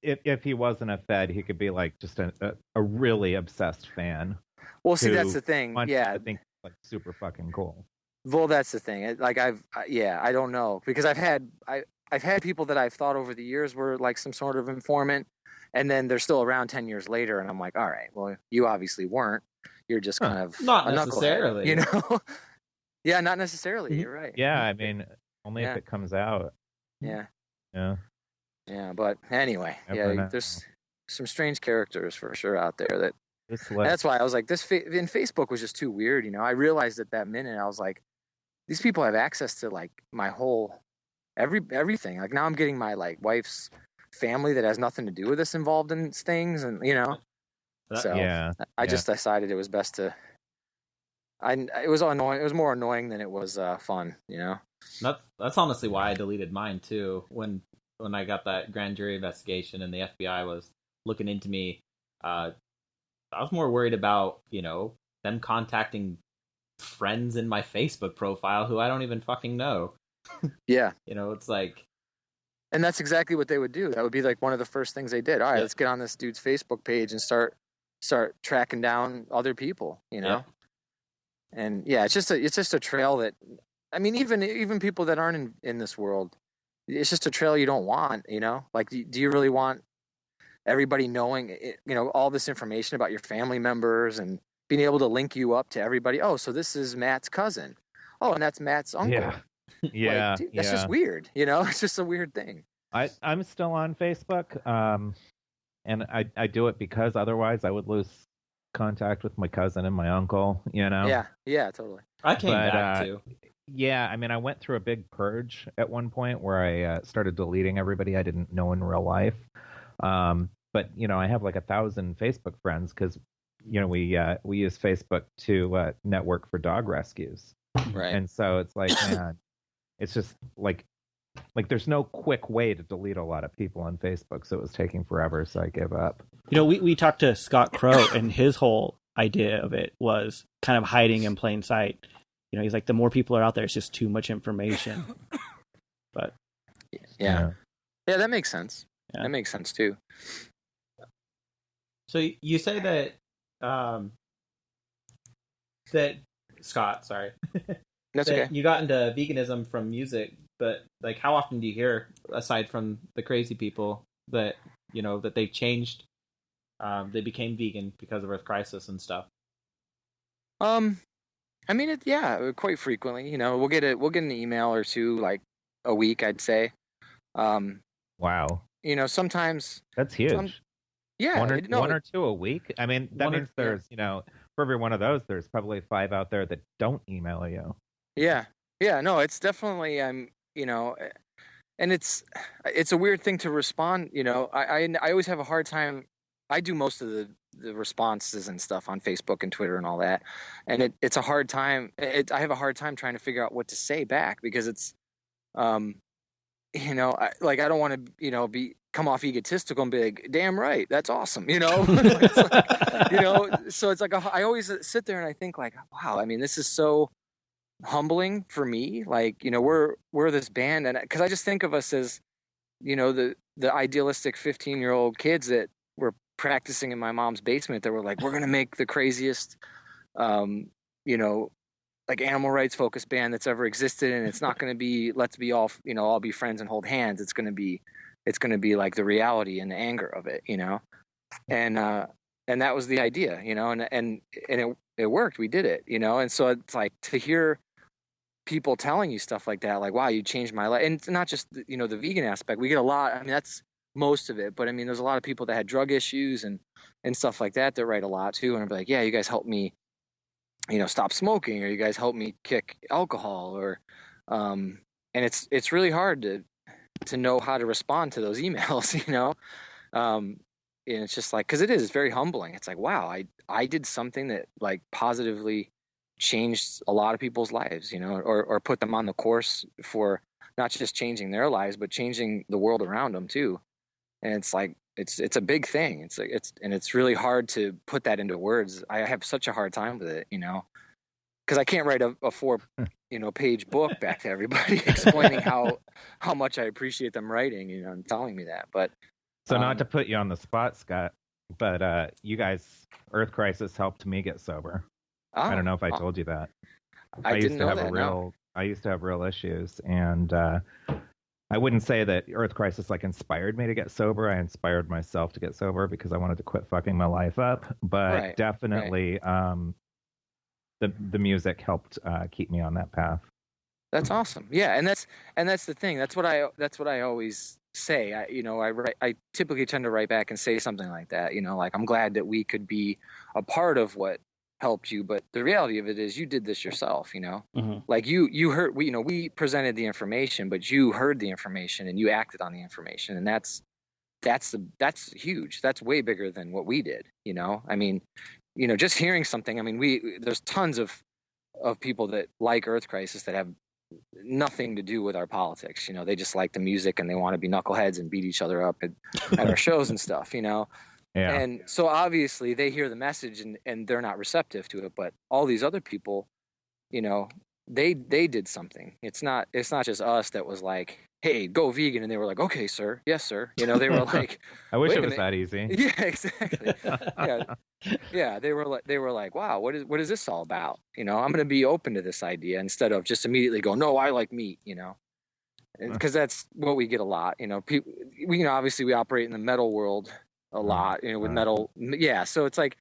if he wasn't a Fed, he could be like just a really obsessed fan. Well, see, who that's the thing. wants Yeah, to think like super fucking cool. well, that's the thing. Like, I don't know, because I've had people that I've thought over the years were like some sort of informant, and then they're still around 10 years later, and I'm like, all right, well, you obviously weren't. You're just kind of Not a necessarily. knucklehead, Yeah, not necessarily. You're right. Yeah, I mean, only Yeah. if it comes out. Yeah. Yeah. Yeah, but anyway, Never know. there's some strange characters for sure out there that. Just That's why I was like, in Facebook was just too weird. I realized at that minute, I was like, these people have access to like my whole, everything. Like, now I'm getting my like wife's family that has nothing to do with this involved in things. And, So Yeah. I just decided it was best to. It was annoying. It was more annoying than it was fun. That's honestly why I deleted mine too. When I got that grand jury investigation and the FBI was looking into me, I was more worried about them contacting friends in my Facebook profile who I don't even fucking know. Yeah. It's like. And that's exactly what they would do. That would be like one of the first things they did. All right, let's get on this dude's Facebook page and start tracking down other people, Yeah. And yeah, it's just a trail that, I mean, even people that aren't in this world, it's just a trail you don't want, Like, do you really want everybody knowing, all this information about your family members and being able to link you up to everybody? Oh, so this is Matt's cousin. Oh, and that's Matt's uncle. Yeah. Yeah. Like, dude, that's just weird, It's just a weird thing. I'm still on Facebook, and I do it because otherwise I would lose contact with my cousin and my uncle, Yeah, totally. I came back too. Yeah, I mean, I went through a big purge at one point where I started deleting everybody I didn't know in real life. But I have like 1,000 Facebook friends because we use Facebook to network for dog rescues, Right? and so it's like, man, it's just like there's no quick way to delete a lot of people on Facebook, so it was taking forever, so I gave up. We talked to Scott Crow, and his whole idea of it was kind of hiding in plain sight. He's like, the more people are out there, it's just too much information. But yeah, that makes sense. Yeah. That makes sense too. So you say that that Scott, sorry, That's that okay. you got into veganism from music, but like, how often do you hear, aside from the crazy people, that that they changed, they became vegan because of Earth Crisis and stuff? I mean, quite frequently. We'll get an email or two, like a week, I'd say. Wow, sometimes that's huge. Yeah, one or two a week. I mean, that means there's for every one of those, there's probably 5 out there that don't email you. Yeah. No, it's definitely and it's a weird thing to respond. I always have a hard time. I do most of the responses and stuff on Facebook and Twitter and all that, and it's a hard time. I have a hard time trying to figure out what to say back because it's, I don't want to come off egotistical and be like, damn right, that's awesome, It's like, so it's like I always sit there and I think like, wow, I mean, this is so humbling for me. Like, we're this band, and because I just think of us as, the idealistic 15-year-old kids that were practicing in my mom's basement that were like, we're gonna make the craziest, like animal rights focused band that's ever existed, and it's not gonna be let's be all all be friends and hold hands. It's gonna be like the reality and the anger of it, and that was the idea, and it worked. We did it, and so it's like to hear people telling you stuff like that, like, wow, you changed my life. And it's not just the vegan aspect. We get a lot. I mean, that's most of it, but I mean, there's a lot of people that had drug issues and stuff like that write a lot too, and I'm like, yeah, you guys helped me stop smoking, or you guys helped me kick alcohol, or and it's really hard to know how to respond to those emails, and it's just like, because it's very humbling. It's like, wow, I did something that like positively changed a lot of people's lives, or put them on the course for not just changing their lives, but changing the world around them too. And it's like, it's a big thing. It's like, it's really hard to put that into words. I have such a hard time with it, because I can't write a 4 page book back to everybody explaining how much I appreciate them writing, and telling me that. But so not to put you on the spot, Scott, but you guys, Earth Crisis helped me get sober. I don't know if I told you that. I used to have I used to have real issues, and I wouldn't say that Earth Crisis like inspired me to get sober. I inspired myself to get sober because I wanted to quit fucking my life up. But definitely, the music helped keep me on that path. That's awesome. Yeah, and that's the thing. That's what I always say. I typically tend to write back and say something like that. Like, I'm glad that we could be a part of what helped you, but the reality of it is you did this yourself. Mm-hmm. Like you heard. We presented the information, but you heard the information and you acted on the information, and that's that's huge. That's way bigger than what we did. I mean, just hearing something. I mean, there's tons of people that like Earth Crisis that have nothing to do with our politics. They just like the music and they want to be knuckleheads and beat each other up at our shows and stuff. Yeah. And so obviously they hear the message and they're not receptive to it. But all these other people, they did something. It's not just us that was like, hey, go vegan, and they were like, okay, sir, yes, sir. They were like, I wish it was that easy. Yeah, exactly. Yeah. They were like, wow, what is this all about? I'm going to be open to this idea instead of just immediately go, no, I like meat. Because that's what we get a lot. People, obviously we operate in the metal world a lot. With metal. Yeah, so it's like.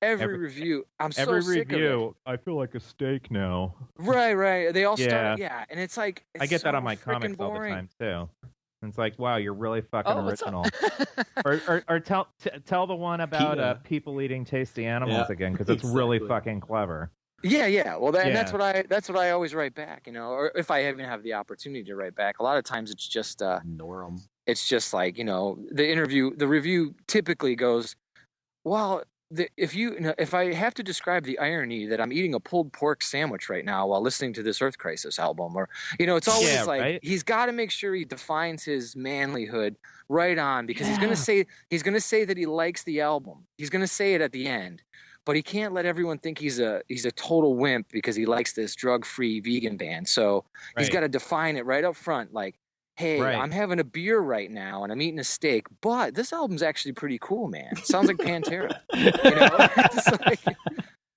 Every review, I'm so sick of it. I feel like a steak now. Right. They all start, and it's like I get that on my comics boring. all the time too. And it's like, wow, you're really fucking original. or tell the one about people eating tasty animals again, because it's really fucking clever. Yeah. Well, that's what I always write back. Or if I even have the opportunity to write back. A lot of times it's just Norm. It's just like the review typically goes, well. If I have to describe the irony that I'm eating a pulled pork sandwich right now while listening to this Earth Crisis album, or it's always like he's got to make sure he defines his manlyhood right on, because he's gonna say that he likes the album. He's gonna say it at the end, but he can't let everyone think he's a total wimp because he likes this drug-free vegan band. So he's got to define it right up front, like. Hey, I'm having a beer right now and I'm eating a steak, but this album's actually pretty cool, man. It sounds like Pantera.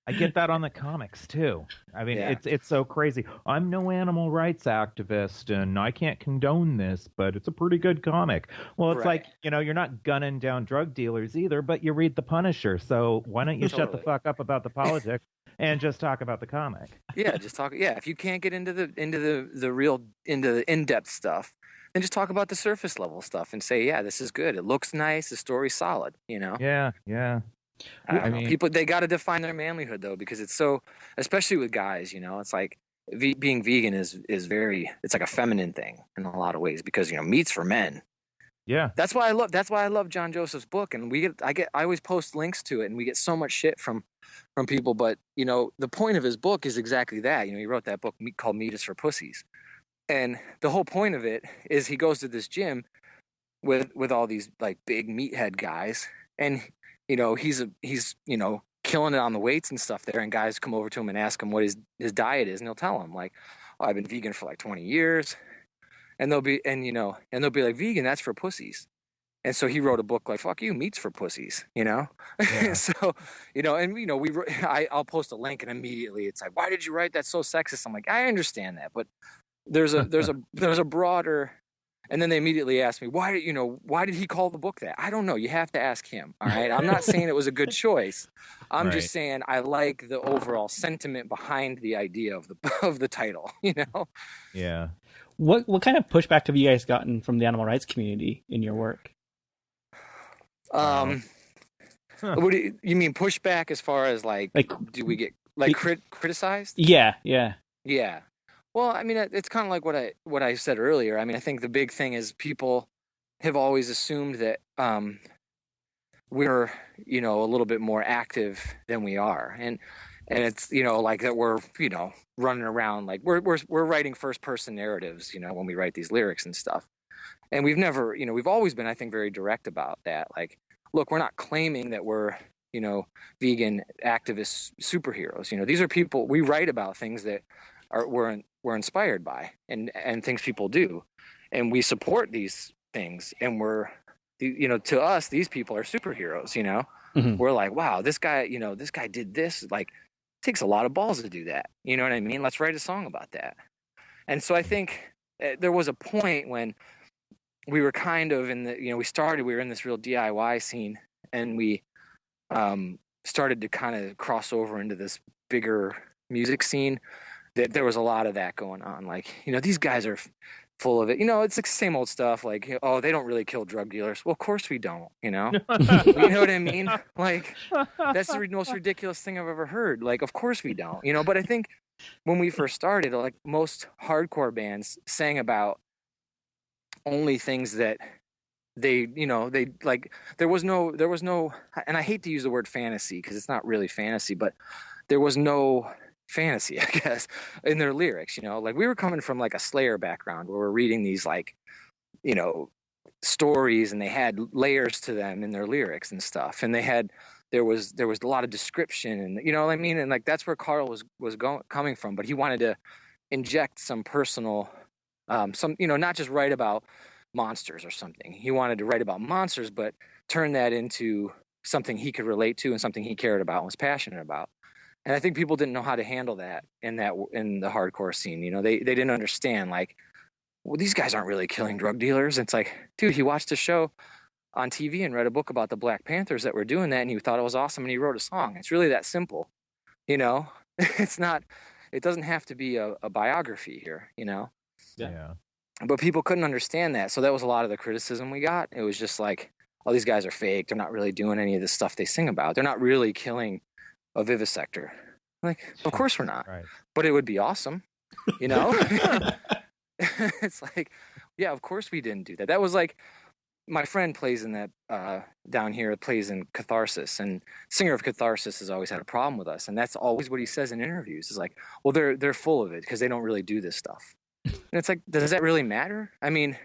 I get that on the comics too. I mean, it's so crazy. I'm no animal rights activist and I can't condone this, but it's a pretty good comic. Well, it's like, you're not gunning down drug dealers either, but you read The Punisher. So why don't you shut the fuck up about the politics and just talk about the comic? Yeah, just talk. Yeah, if you can't get into the in-depth stuff, then just talk about the surface level stuff and say, yeah, this is good. It looks nice. The story's solid. Yeah. I mean, people, they got to define their manlyhood though, because it's so, especially with guys. It's like being vegan is very. It's like a feminine thing in a lot of ways, because meat's for men. Yeah, that's why I love John Joseph's book, and I always post links to it, and we get so much shit from people. But the point of his book is exactly that. He wrote that book called Meat is for Pussies. And the whole point of it is he goes to this gym with all these like big meathead guys, and he's killing it on the weights and stuff there. And guys come over to him and ask him what his diet is, and he'll tell them like, "Oh, I've been vegan for like 20 years," and they'll be like, "Vegan, that's for pussies." And so he wrote a book like, "Fuck you, meat's for pussies," Yeah. So I'll post a link, and immediately it's like, "Why did you write that so sexist?" I'm like, I understand that, but there's a broader, and then they immediately ask me, why did he call the book that? I don't know. You have to ask him. All right. I'm not saying it was a good choice. I'm just saying I like the overall sentiment behind the idea of the title, Yeah. What kind of pushback have you guys gotten from the animal rights community in your work? What do you mean pushback as far as like do we get like criticized? Yeah. Well, I mean, it's kind of like what I said earlier. I mean, I think the big thing is people have always assumed that we're, a little bit more active than we are, and it's like that we're running around like we're writing first person narratives, when we write these lyrics and stuff, and we've never, we've always been, I think, very direct about that. Like, look, we're not claiming that we're vegan activist superheroes. These are people. We write about things that we're inspired by and things people do, and we support these things, and we're to us these people are superheroes. Mm-hmm. We're like, wow, this guy did this, like, it takes a lot of balls to do that, you know what I mean? Let's write a song about that. And so I think there was a point when we were kind of in the we were in this real DIY scene, and we started to kind of cross over into this bigger music scene. That there was a lot of that going on. Like, these guys are full of it. It's like the same old stuff. Like, oh, they don't really kill drug dealers. Well, of course we don't. You know what I mean? Like, that's the most ridiculous thing I've ever heard. Like, of course we don't. But I think when we first started, like, most hardcore bands sang about only things that they like there was no, and I hate to use the word fantasy because it's not really fantasy, but there was no fantasy, I guess, in their lyrics. Like we were coming from like a Slayer background where we're reading these like, stories, and they had layers to them in their lyrics and stuff, and there was a lot of description, and you know what I mean, and like that's where Carl was coming from, but he wanted to inject some personal, not just write about monsters or something. He wanted to write about monsters, but turn that into something he could relate to and something he cared about and was passionate about. And I think people didn't know how to handle that in the hardcore scene. They didn't understand, like, well, these guys aren't really killing drug dealers. It's like, dude, he watched a show on TV and read a book about the Black Panthers that were doing that, and he thought it was awesome, and he wrote a song. It's really that simple. It's not. It doesn't have to be a biography here. Yeah. But people couldn't understand that, so that was a lot of the criticism we got. It was just like, oh, these guys are fake. They're not really doing any of the stuff they sing about. They're not really killing a vivisector. Like, of course we're not. Right. But it would be awesome, It's like, yeah, of course we didn't do that. That was like, my friend plays in that down here, plays in Catharsis, and singer of Catharsis has always had a problem with us, and that's always what he says in interviews. Is like, well, they're full of it because they don't really do this stuff. And it's like, does that really matter? I mean,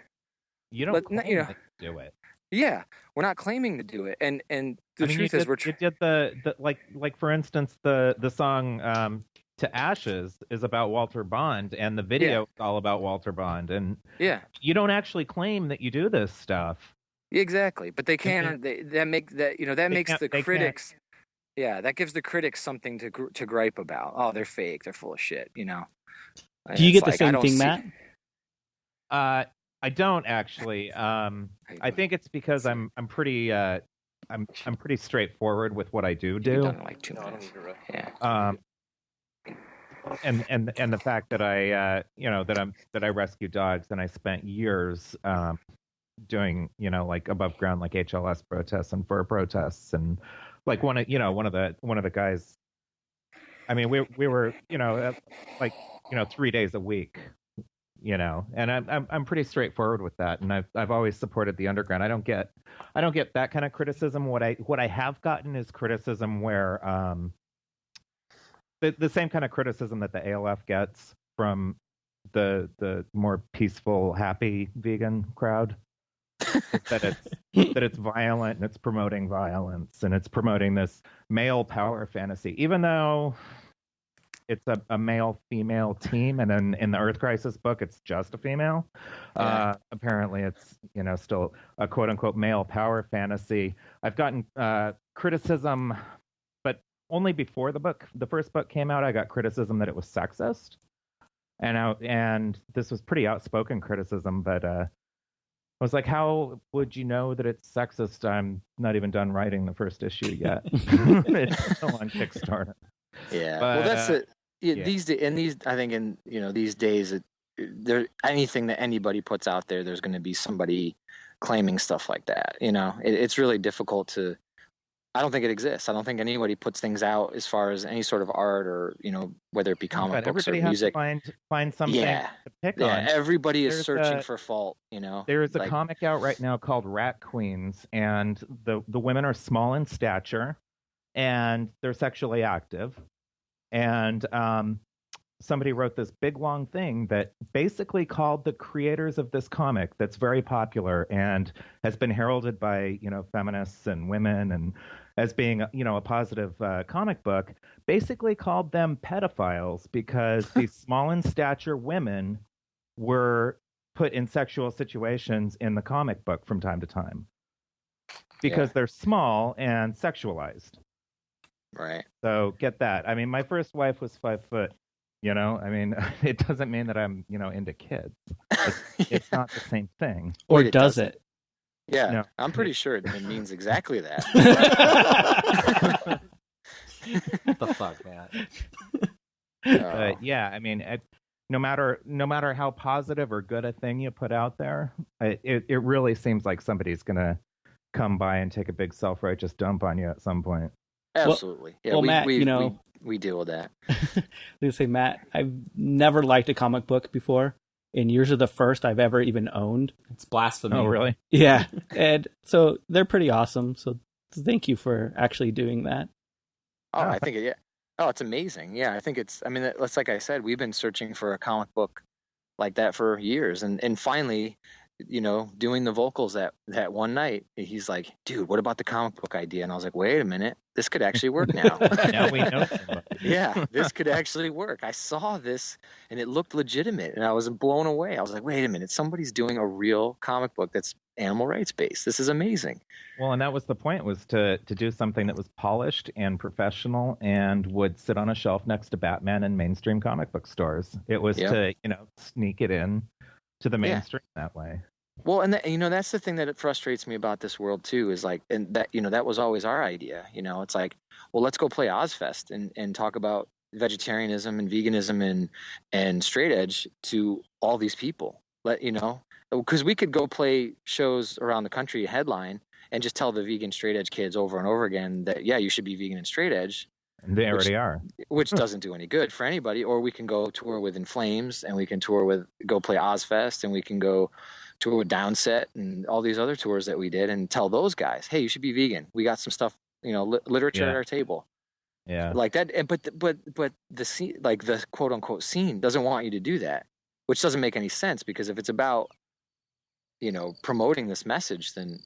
You don't claim to do it. Yeah, we're not claiming to do it, and the truth is, you did the like for instance, the song "To Ashes" is about Walter Bond, and the video is all about Walter Bond, and you don't actually claim that you do this stuff. Exactly, but they can. That makes the critics. Yeah, that gives the critics something to gripe about. Oh, they're fake. They're full of shit. Do you get the same thing, Matt? I don't actually. I think it's because I'm pretty straightforward with what I do. You've done it like 2 minutes. Yeah. And the fact that I rescue dogs, and I spent years doing like above ground, like HLS protests and fur protests, and like one of the guys. I mean, we were 3 days a week. And I'm pretty straightforward with that, and I've always supported the underground. I don't get that kind of criticism. What I have gotten is criticism where the same kind of criticism that the ALF gets from the more peaceful, happy vegan crowd, that it's violent, and it's promoting violence, and it's promoting this male power fantasy, even though it's a male-female team, and then in the Earth Crisis book, it's just a female. Apparently, it's still a quote-unquote male power fantasy. I've gotten criticism, but only before the first book came out, I got criticism that it was sexist, and this was pretty outspoken criticism. But I was like, how would you know that it's sexist? I'm not even done writing the first issue yet. It's still on Kickstarter. Yeah, but, well, that's it. I think in these days, anything that anybody puts out there, there's going to be somebody claiming stuff like that. It's really difficult to. I don't think it exists. I don't think anybody puts things out as far as any sort of art or whether it be comic books or music. Has to find something to pick on. Everybody is searching for fault. There is a comic out right now called Rat Queens, and the women are small in stature, and they're sexually active. And somebody wrote this big, long thing that basically called the creators of this comic that's very popular and has been heralded by, feminists and women and as being, a positive comic book, basically called them pedophiles because these small in stature women were put in sexual situations in the comic book from time to time because they're small and sexualized. Right. So get that. I mean, my first wife was 5 foot. I mean, it doesn't mean that I'm, into kids. It's not the same thing. Or does it? Yeah, no. I'm pretty sure it means exactly that. What the fuck, man? But yeah, I mean, no matter how positive or good a thing you put out there, it really seems like somebody's gonna come by and take a big self-righteous dump on you at some point. Absolutely. Well, Matt, we deal with that. Let's say, Matt, I've never liked a comic book before, and yours are the first I've ever even owned. It's blasphemy. Oh, really? Yeah, and so they're pretty awesome. So thank you for actually doing that. Oh, I think yeah. Oh, it's amazing. Yeah, I think it's. I mean, that's like I said, we've been searching for a comic book like that for years, and finally, doing the vocals that one night, he's like, "Dude, what about the comic book idea?" And I was like, "Wait a minute, this could actually work now." Now we know somebody. Yeah, this could actually work. I saw this and it looked legitimate, and I was blown away. I was like, "Wait a minute, somebody's doing a real comic book that's animal rights based. This is amazing." Well, and that was the point, was to do something that was polished and professional and would sit on a shelf next to Batman in mainstream comic book stores. It was to, sneak it in to the mainstream that way. Well, and that's the thing that it frustrates me about this world too, is like, and that, that was always our idea. It's like, well, let's go play Ozfest and talk about vegetarianism and veganism and straight edge to all these people. Because we could go play shows around the country, headline, and just tell the vegan straight edge kids over and over again that, yeah, you should be vegan and straight edge. And they already are. Which doesn't do any good for anybody. Or we can go tour with In Flames, and we can go play Ozfest, and we can go tour with Downset and all these other tours that we did, and tell those guys, hey, you should be vegan. We got some stuff, literature at our table. Yeah. Like that. But the scene, like the quote unquote scene, doesn't want you to do that, which doesn't make any sense, because if it's about promoting this message, then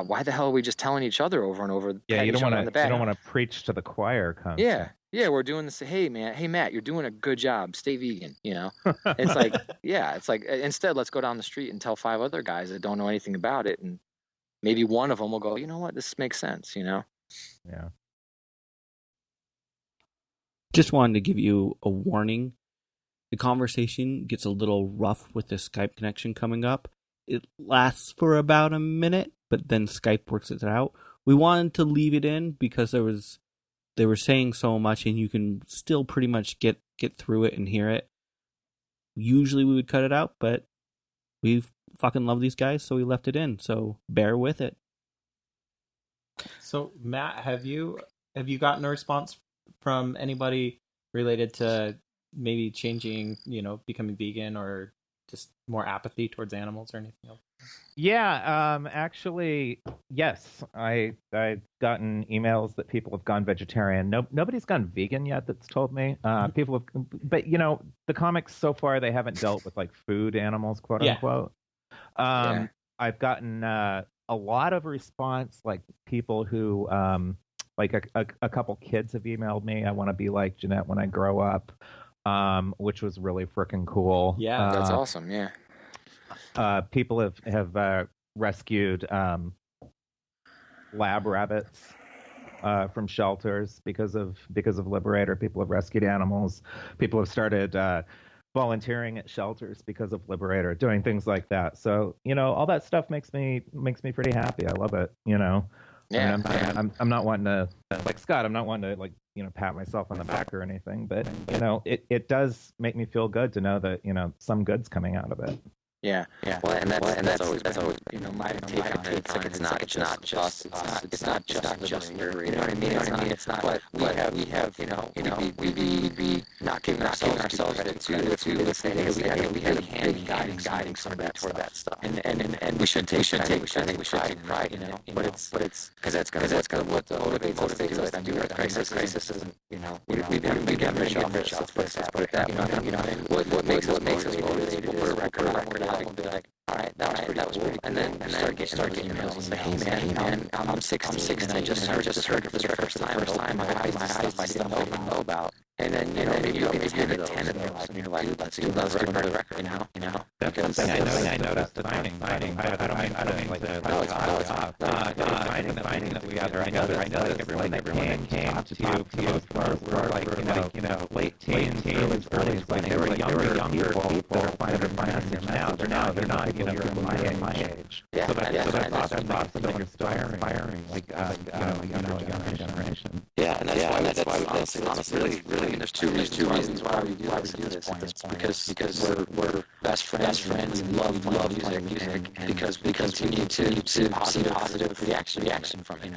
why the hell are we just telling each other over and over? Yeah, you don't want to preach to the choir constantly. Yeah, we're doing this. Hey, man. Hey, Matt, you're doing a good job. Stay vegan. It's like, it's like, instead, let's go down the street and tell 5 other guys that don't know anything about it, and maybe one of them will go, you know what, this makes sense. Yeah. Just wanted to give you a warning. The conversation gets a little rough with the Skype connection coming up. It lasts for about a minute, but then Skype works it out. We wanted to leave it in because they were saying so much, and you can still pretty much get through it and hear it. Usually we would cut it out, but we fucking love these guys, so we left it in. So bear with it. So Matt, have you gotten a response from anybody related to maybe changing, becoming vegan, or just more apathy towards animals or anything else? Yeah, actually, yes. I've gotten emails that people have gone vegetarian. Nobody's gone vegan yet that's told me. People have, but the comics so far, they haven't dealt with like food animals, quote unquote. I've gotten a lot of response, like people who, like a couple kids have emailed me, I want to be like Jeanette when I grow up. Which was really freaking cool. Yeah, that's awesome. Yeah. People have rescued lab rabbits from shelters because of Liberator. People have rescued animals. People have started volunteering at shelters because of Liberator, doing things like that. So all that stuff makes me pretty happy. I love it. Yeah, I'm not wanting to, like Scott, I'm not wanting to like, pat myself on the back or anything, but it does make me feel good to know that, some good's coming out of it. Yeah. Well, and that's always my take on it. It's not just Liberator. You know what I mean? It's not. But we have we'd be not giving ourselves credit to the say, hey, we had a hand guiding some of that toward that stuff. And we should take pride in it. But it's because that's gonna what motivates us to do Earth Crisis isn't. We've got rich off. Let's put it that way. What makes us motivated is we're record and be like, all right, that was pretty cool. And then start getting emails and say, hey man, I'm 16 and I just heard it for the first time. My eyes I didn't know about. And then maybe you get 10 of those, and you're like, dude, let's do another record, Because I noticed defining. I don't mean like defining that we got there. I know that everyone that came to were like late teens, early 20s, like they were younger people that are finding now. They're not my age. Yeah, so that's awesome that you're still inspiring like younger generation. Yeah, and that's honestly really. There's two reasons why we do this at this point. Because we're best friends and love music, and because we continue to see positive reaction from it.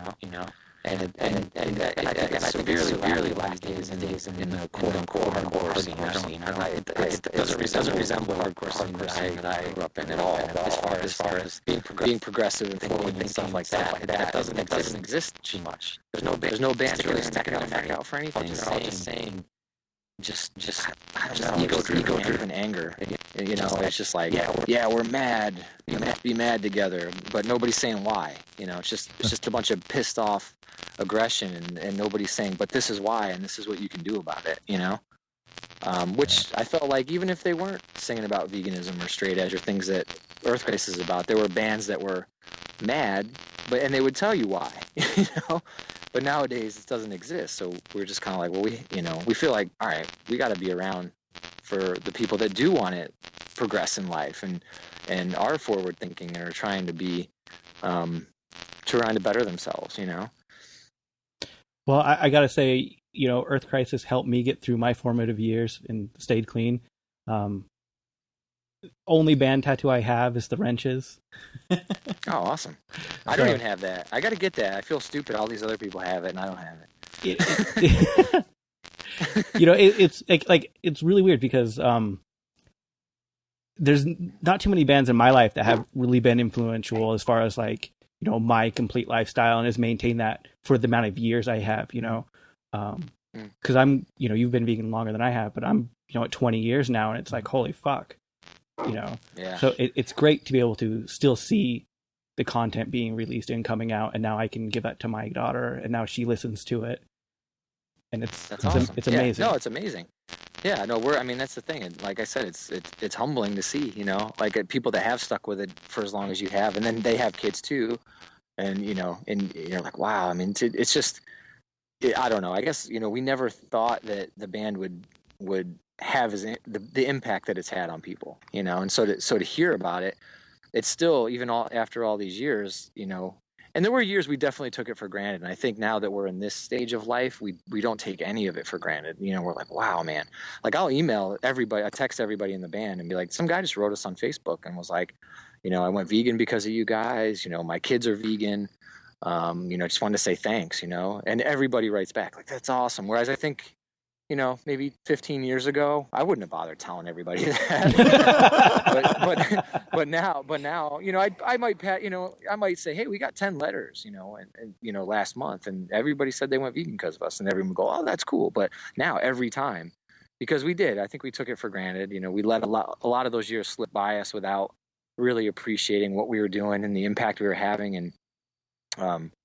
I severely lack days in the quote unquote hardcore scene. It doesn't resemble hardcore scene that I grew up in at all. As far as being progressive and thinking and stuff like that, that doesn't exist too much. There's no bands really sticking out out for anything. They're all just saying. Just I don't know, ego-driven anger. You know, it's just like, yeah, we're mad. We have to be mad together, but nobody's saying why. You know, it's just a bunch of pissed off aggression, and nobody's saying, but this is why, and this is what you can do about it. You know, which I felt like even if they weren't singing about veganism or straight edge or things that Earth Crisis is about, there were bands that were mad, and they would tell you why. You know. But nowadays it doesn't exist, so we're just kind of like, well, we feel like, all right, we got to be around for the people that do want to progress in life and are forward thinking and are trying to be, trying to better themselves, you know. Well, I gotta say, Earth Crisis helped me get through my formative years and stayed clean. Only band tattoo I have is the wrenches. Oh, awesome. I don't even have that. I got to get that. I feel stupid. All these other people have it, and I don't have it. It's it's really weird because there's not too many bands in my life that have really been influential as far as my complete lifestyle and has maintained that for the amount of years I have, because I'm, you've been vegan longer than I have, but I'm, at 20 years now, and it's like, holy fuck. Yeah. So it's great to be able to still see the content being released and coming out, and now I can give that to my daughter, and now she listens to it, and that's awesome. It's amazing. No, it's amazing. Yeah, no, that's the thing. And like I said, it's humbling to see, people that have stuck with it for as long as you have, and then they have kids too, and you're like, wow. I mean, it's just, I don't know. I guess we never thought that the band would have the impact that it's had on people, and so to hear about it, it's still, even after all these years, and there were years we definitely took it for granted. And I think now that we're in this stage of life, we don't take any of it for granted. We're like, wow, man. Like, I'll email everybody, I text everybody in the band and be like, some guy just wrote us on Facebook and was like, I went vegan because of you guys, my kids are vegan. Just wanted to say thanks, and everybody writes back like, that's awesome. Whereas I think, maybe 15 years ago, I wouldn't have bothered telling everybody that. but now, I might say, hey, we got 10 letters, and last month, and everybody said they went vegan because of us, and everyone would go, oh, that's cool. But now every time, because we did, I think we took it for granted. We let a lot of those years slip by us without really appreciating what we were doing and the impact we were having. And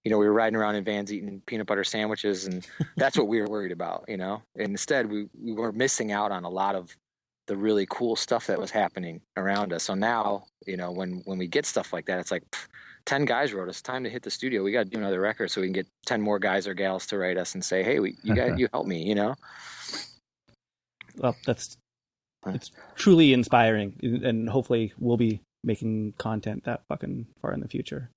we were riding around in vans eating peanut butter sandwiches, and that's what we were worried about, And instead, we were missing out on a lot of the really cool stuff that was happening around us. So now, when we get stuff like that, it's like 10 guys wrote us. Time to hit the studio. We got to do another record so we can get 10 more guys or gals to write us and say, hey, you help me, Well, it's truly inspiring, and hopefully we'll be making content that fucking far in the future.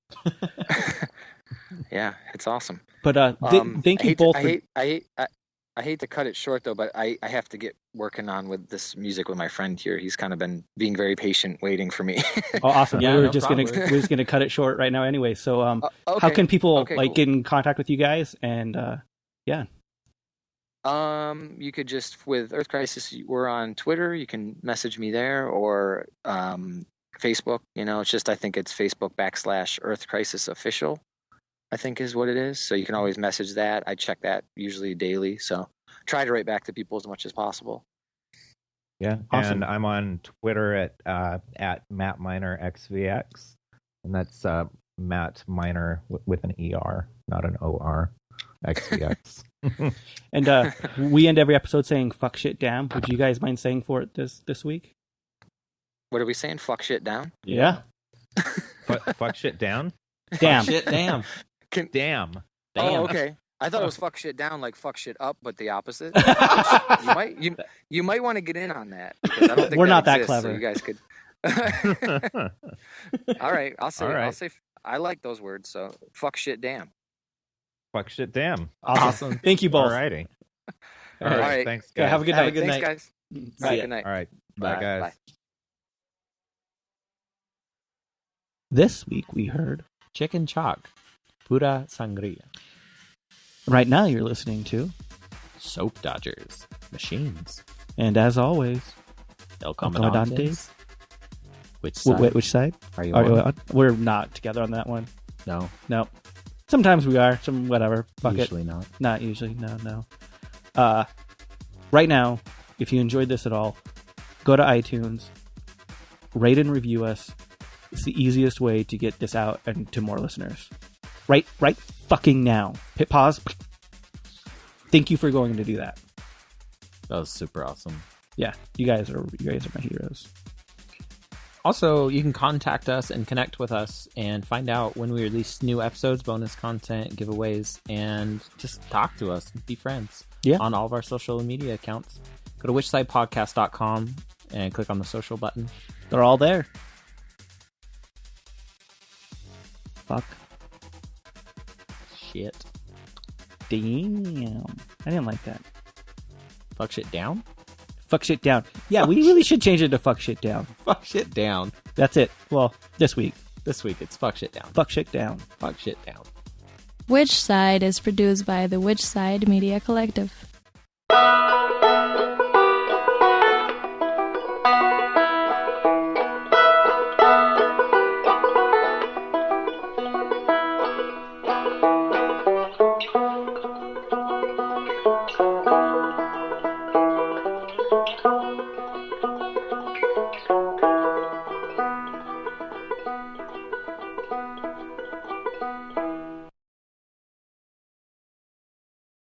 Yeah, it's awesome. But thank you both. I hate to cut it short though, but I have to get working on with this music with my friend here. He's kind of been being very patient, waiting for me. Oh, awesome! Yeah, we're just gonna cut it short right now anyway. So, okay. How can people cool. get in contact with you guys? And yeah. You could just, with Earth Crisis, we're on Twitter. You can message me there, or Facebook. It's just, I think it's Facebook /Earth Crisis Official, I think is what it is. So you can always message that. I check that usually daily. So try to write back to people as much as possible. Yeah. Awesome. And I'm on Twitter at Matt Miner XVX. And that's Matt Miner with an ER, not an OR. XVX. And we end every episode saying "fuck shit damn." Would you guys mind saying for it this week? What are we saying? Fuck shit down? Yeah. Fuck shit down? Damn. Fuck shit damn. Damn. Oh, okay. I thought it was fuck shit down, like fuck shit up, but the opposite. you might want to get in on that. I don't think we're not exists, that clever. So you guys could. All right. I'll say. I like those words. So fuck shit damn. Fuck shit damn. Awesome. Thank you both. Alrighty. All right. Thanks, guys. Yeah, have a good night. Thanks, guys. Bye. Good night. All right. Bye, guys. Bye. This week we heard Chicken chalk. Pura sangria. Right now you're listening to, Soap Dodgers. Machines. and as always, El Comandantes. Comandantes. Which side? Which side? Are you Are you on? on? We're not together on that one. No. No. Sometimes we are. Some whatever. Fuck Usually it. not. Not usually. No. Right now, if you enjoyed this at all, go to iTunes, rate and review us. It's the easiest way to get this out and to more listeners. Right fucking now. Hit pause. Thank you for going to do that. That was super awesome. Yeah, you guys are my heroes. Also, you can contact us and connect with us and find out when we release new episodes, bonus content, giveaways, and just talk to us. Be friends. Yeah. On all of our social media accounts. Go to whichsidepodcast.com and click on the social button. They're all there. Fuck. Shit. Damn. I didn't like that. Fuck shit down? Fuck shit down. Yeah, we really should change it to fuck shit down. Fuck shit down. That's it. Well, this week. This week it's fuck shit down. Fuck shit down. Fuck shit down. Which Side is produced by the Which Side Media Collective.